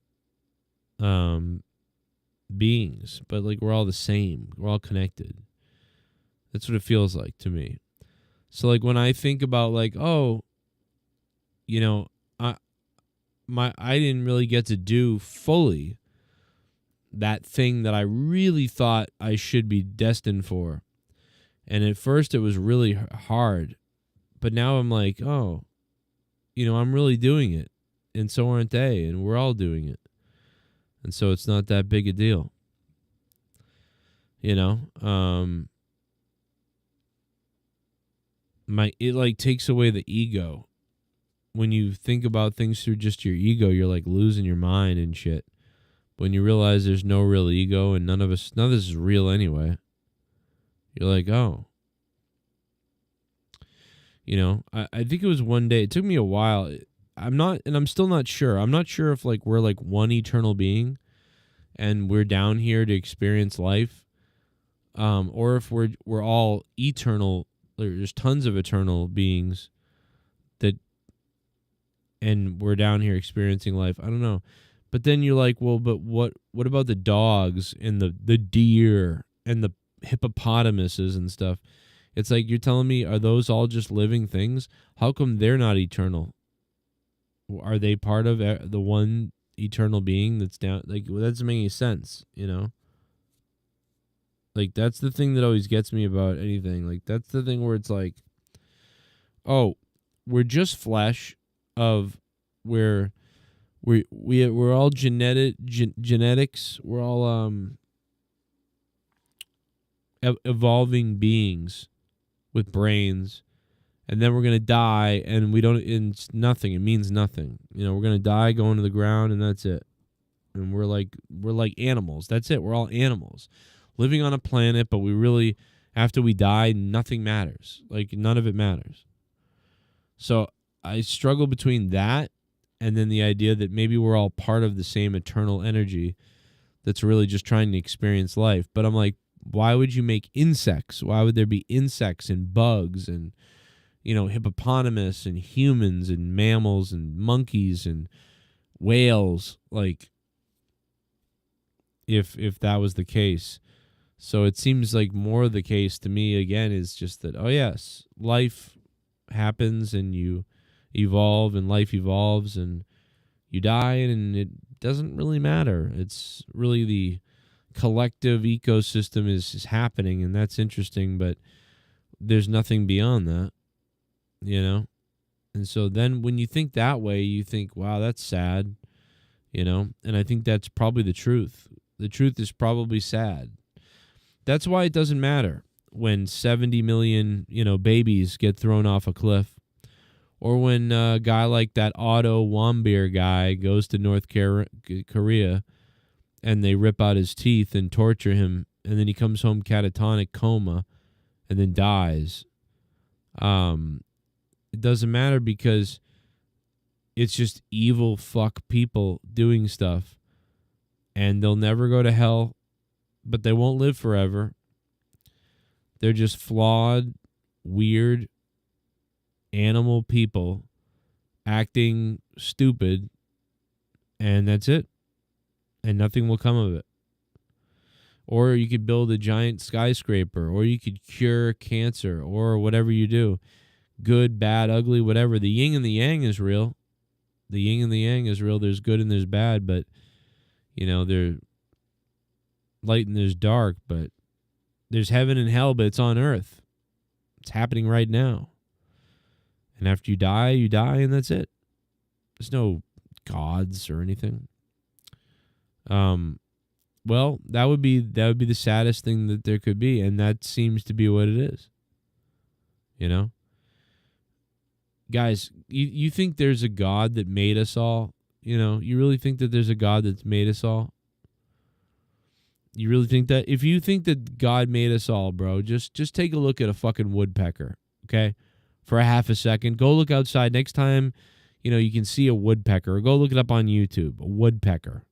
beings, but like we're all the same. We're all connected. That's what it feels like to me. So like when I think about like, oh, you know, I didn't really get to do fully that thing that I really thought I should be destined for. And at first it was really hard, but now I'm like, oh, you know, I'm really doing it. And so aren't they, and we're all doing it. And so it's not that big a deal. You know? It like takes away the ego. When you think about things through just your ego, you're like losing your mind and shit. When you realize there's no real ego and none of this is real anyway. You're like, oh. You know, I think it was one day, it took me a while. I'm still not sure. I'm not sure if like we're like one eternal being and we're down here to experience life, or if we're all eternal. There's tons of eternal beings and we're down here experiencing life. I don't know. But then you're like, well, but what about the dogs and the deer and the hippopotamuses and stuff? It's like you're telling me, are those all just living things? How come they're not eternal? Are they part of the one eternal being that's down? Like, well, that doesn't make any sense, you know? Like, that's the thing that always gets me about anything. Like, that's the thing where it's like, oh, we're just flesh of where we're all genetics. We're all evolving beings with brains, and then we're gonna die, and we don't. It's nothing. It means nothing. You know, we're gonna die, go into the ground, and that's it. And we're like animals. That's it. We're all animals living on a planet, but we really, after we die, nothing matters. Like, none of it matters. So I struggle between that and then the idea that maybe we're all part of the same eternal energy that's really just trying to experience life. But I'm like, why would you make insects? Why would there be insects and bugs and, you know, hippopotamus and humans and mammals and monkeys and whales? Like, if that was the case. So it seems like more of the case to me, again, is just that, oh, yes, life happens and you evolve and life evolves and you die and it doesn't really matter. It's really the collective ecosystem is happening, and that's interesting, but there's nothing beyond that, you know? And so then when you think that way, you think, wow, that's sad, you know? And I think that's probably the truth. The truth is probably sad. That's why it doesn't matter when 70 million, you know, babies get thrown off a cliff, or when a guy like that Otto Warmbier guy goes to North Korea and they rip out his teeth and torture him, and then he comes home catatonic coma and then dies. It doesn't matter because it's just evil fuck people doing stuff, and they'll never go to hell, but they won't live forever. They're just flawed, weird, animal people acting stupid, and that's it. And nothing will come of it. Or you could build a giant skyscraper, or you could cure cancer, or whatever you do. Good, bad, ugly, whatever. The yin and the yang is real. The yin and the yang is real. There's good and there's bad, but, you know, there's light and there's dark, but there's heaven and hell, but it's on earth. It's happening right now. And after you die, and that's it. There's no gods or anything. Well, that would be the saddest thing that there could be, and that seems to be what it is. You know? Guys, you think there's a God that made us all? You know, you really think that there's a God that's made us all? You really think that? If you think that God made us all, bro, just take a look at a fucking woodpecker, okay? For a half a second. Go look outside. Next time, you know, you can see a woodpecker. Or go look it up on YouTube. A woodpecker.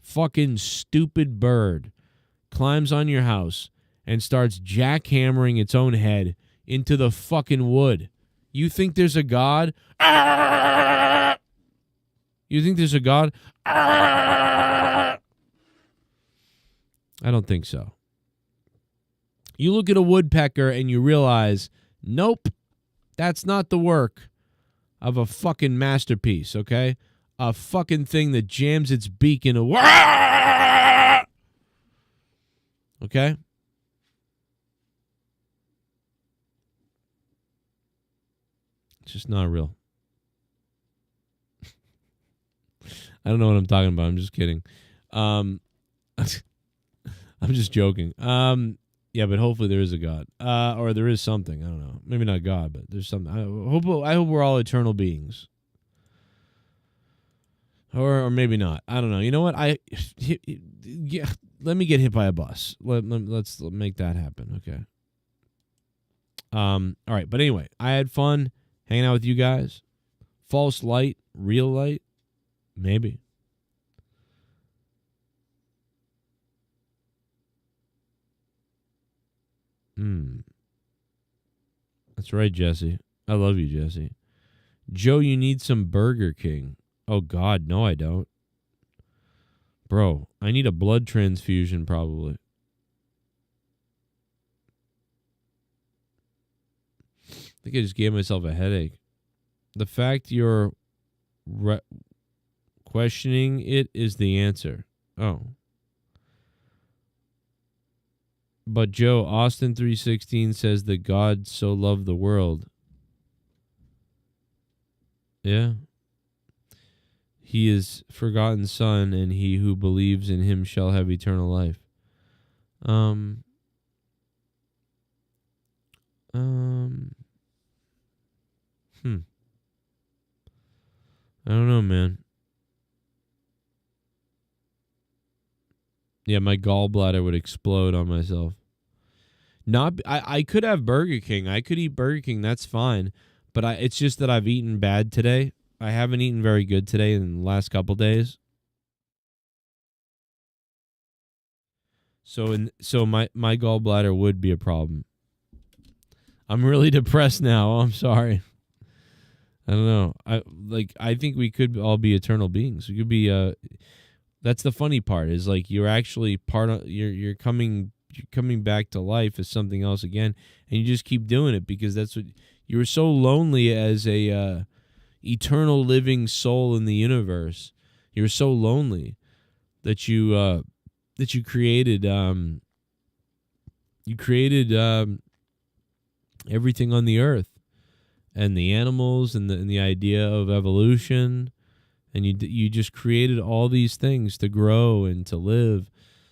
Fucking stupid bird climbs on your house and starts jackhammering its own head into the fucking wood. You think there's a God? You think there's a God? I don't think so. You look at a woodpecker and you realize, nope, that's not the work of a fucking masterpiece, okay? A fucking thing that jams its beak in a... Okay? It's just not real. I don't know what I'm talking about. I'm just kidding. I'm just joking. Yeah, but hopefully there is a God. Or there is something. I don't know. Maybe not God, but there's something. I hope we're all eternal beings. Or maybe not. I don't know. You know what? Yeah, let me get hit by a bus. Let's make that happen. Okay. All right. But anyway, I had fun hanging out with you guys. False light, real light, maybe. That's right, Jesse. I love you, Jesse. Joe, you need some Burger King. Oh, God, no, I don't. Bro, I need a blood transfusion, probably. think I just gave myself a headache. The fact you're questioning it is the answer. Oh. But Joe, Austin 316 says that God so loved the world. Yeah. He is forgotten son, and he who believes in him shall have eternal life. I don't know, man. Yeah, my gallbladder would explode on myself. I could have Burger King. I could eat Burger King. That's fine. But it's just that I've eaten bad today. I haven't eaten very good today in the last couple days. So my gallbladder would be a problem. I'm really depressed now. I'm sorry. I don't know. I think we could all be eternal beings. We could be that's the funny part, is like you're actually you're coming back to life as something else again, and you just keep doing it because that's what you were so lonely as a eternal living soul in the universe. You were so lonely that you created everything on the earth and the animals and the idea of evolution, and you just created all these things to grow and to live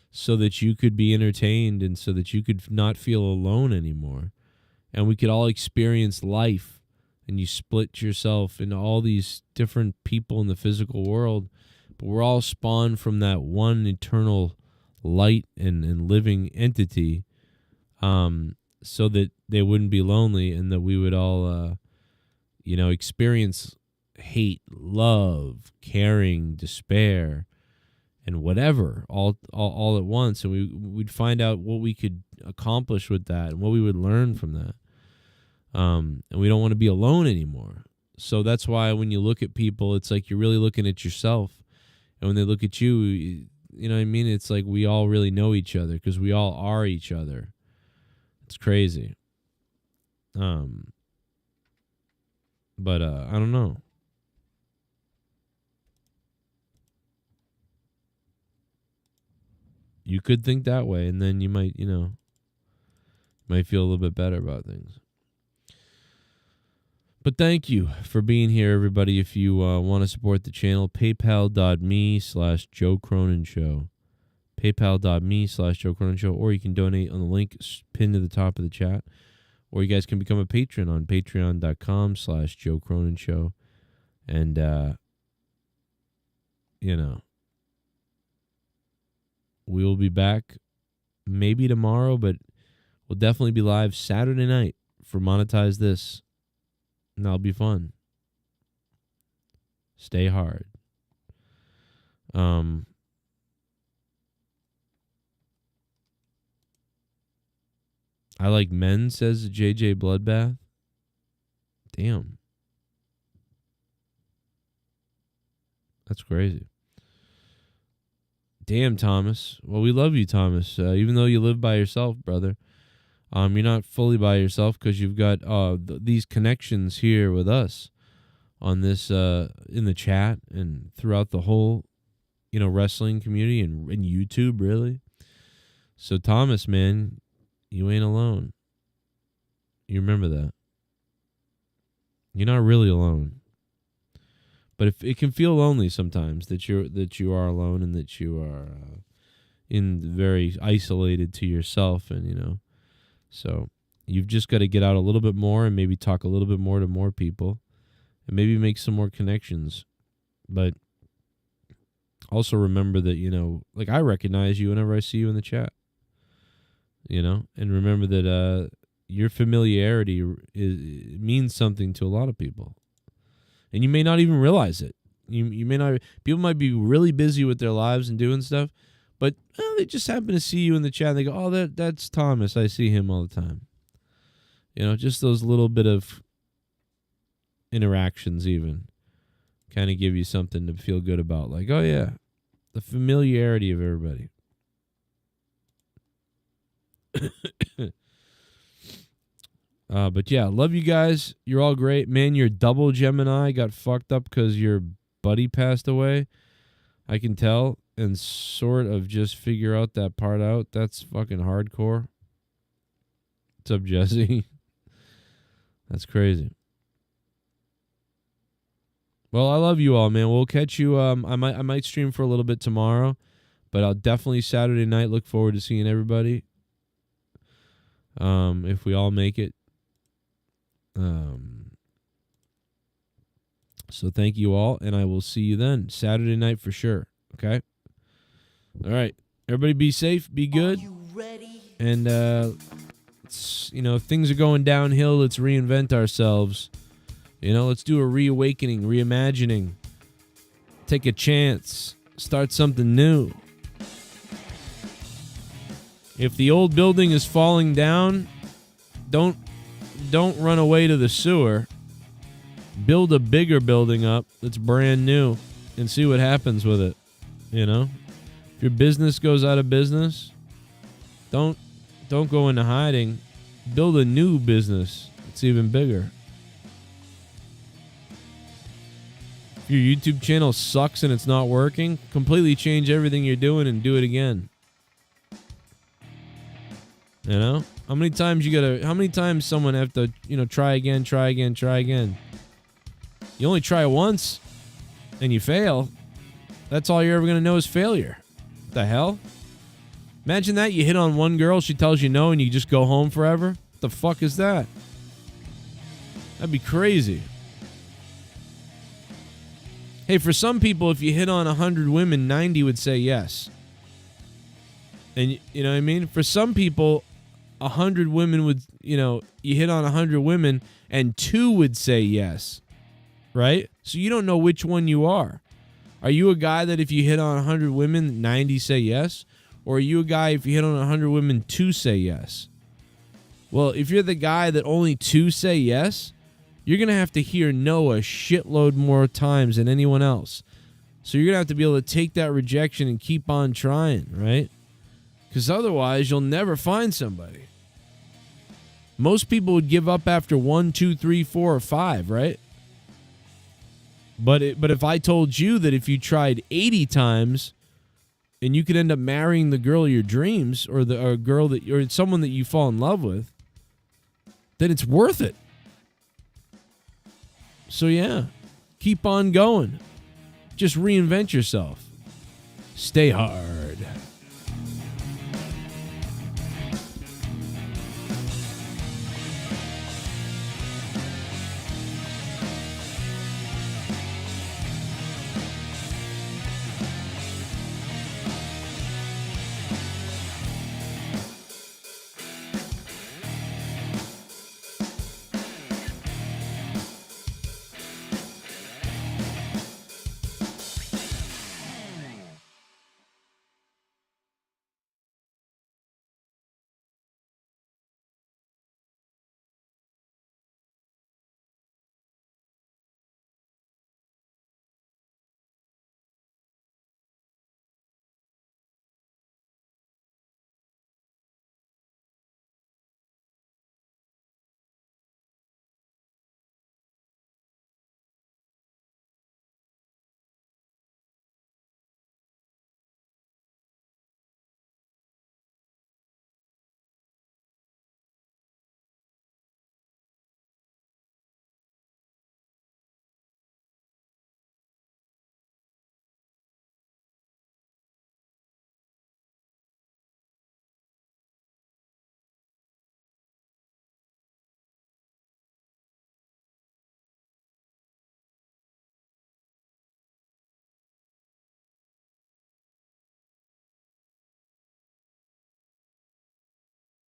so that you could be entertained and so that you could not feel alone anymore, and we could all experience life. And you split yourself into all these different people in the physical world, but we're all spawned from that one eternal light and living entity, so that they wouldn't be lonely and that we would all, experience hate, love, caring, despair, and whatever all at once, and we'd find out what we could accomplish with that and what we would learn from that. And we don't want to be alone anymore. So that's why when you look at people, it's like you're really looking at yourself. And when they look at you, you know what I mean? It's like we all really know each other because we all are each other. It's crazy. But I don't know. You could think that way, and then you might, might feel a little bit better about things. But thank you for being here, everybody. If you want to support the channel, paypal.me/Joe Cronin Show. Paypal.me/Joe Cronin Show. Or you can donate on the link pinned to the top of the chat. Or you guys can become a patron on patreon.com/Joe Cronin Show. And, we will be back maybe tomorrow, but we'll definitely be live Saturday night for Monetize This. And that'll be fun. Stay hard. I like men, says JJ Bloodbath. Damn. That's crazy. Damn, Thomas. Well, we love you, Thomas. Even though you live by yourself, brother. You're not fully by yourself because you've got these connections here with us on this in the chat and throughout the whole, wrestling community and YouTube, really. So, Thomas, man, you ain't alone. You remember that. You're not really alone. But if it can feel lonely sometimes that you are alone and that you are very isolated to yourself, and so you've just got to get out a little bit more and maybe talk a little bit more to more people and maybe make some more connections. But also remember that, like I recognize you whenever I see you in the chat, and remember that your familiarity means something to a lot of people. And you may not even realize it. You may not. People might be really busy with their lives and doing stuff, but they just happen to see you in the chat. And they go, "Oh, that's Thomas. I see him all the time." Just those little bit of interactions even kind of give you something to feel good about. Like, oh yeah, the familiarity of everybody. But yeah, love you guys. You're all great. Man, your double Gemini got fucked up because your buddy passed away. I can tell and sort of just figure out that part out. That's fucking hardcore. What's up, Jesse? That's crazy. Well, I love you all, man. We'll catch you. I might stream for a little bit tomorrow, but I'll definitely Saturday night look forward to seeing everybody. If we all make it. So thank you all, and I will see you then Saturday night for sure. Okay. All right. Everybody, be safe, be good, and if things are going downhill, let's reinvent ourselves. Let's do a reawakening, reimagining, take a chance, start something new. If the old building is falling down, don't run away to the sewer. Build a bigger building up that's brand new and see what happens with it. If your business goes out of business, don't go into hiding. Build a new business that's even bigger. If your YouTube channel sucks and it's not working, completely change everything you're doing and do it again. How many times someone have to, try again? You only try once and you fail. That's all you're ever going to know is failure. What the hell? Imagine that you hit on one girl, she tells you no, and you just go home forever. What the fuck is that? That'd be crazy. Hey, for some people, if you hit on 100 women, 90 would say yes. And you know what I mean? For some people, 100 women would, you hit on 100 women and 2 would say yes. Right? So you don't know which one you are. Are you a guy that if you hit on 100 women, 90 say yes? Or are you a guy if you hit on 100 women, 2 say yes? Well, if you're the guy that only 2 say yes, you're going to have to hear no a shitload more times than anyone else. So you're going to have to be able to take that rejection and keep on trying, right? Because otherwise, you'll never find somebody. Most people would give up after 1, 2, 3, 4, or 5, right? But if I told you that if you tried 80 times and you could end up marrying the girl of your dreams or someone that you fall in love with, then it's worth it. So yeah, keep on going. Just reinvent yourself. Stay hard.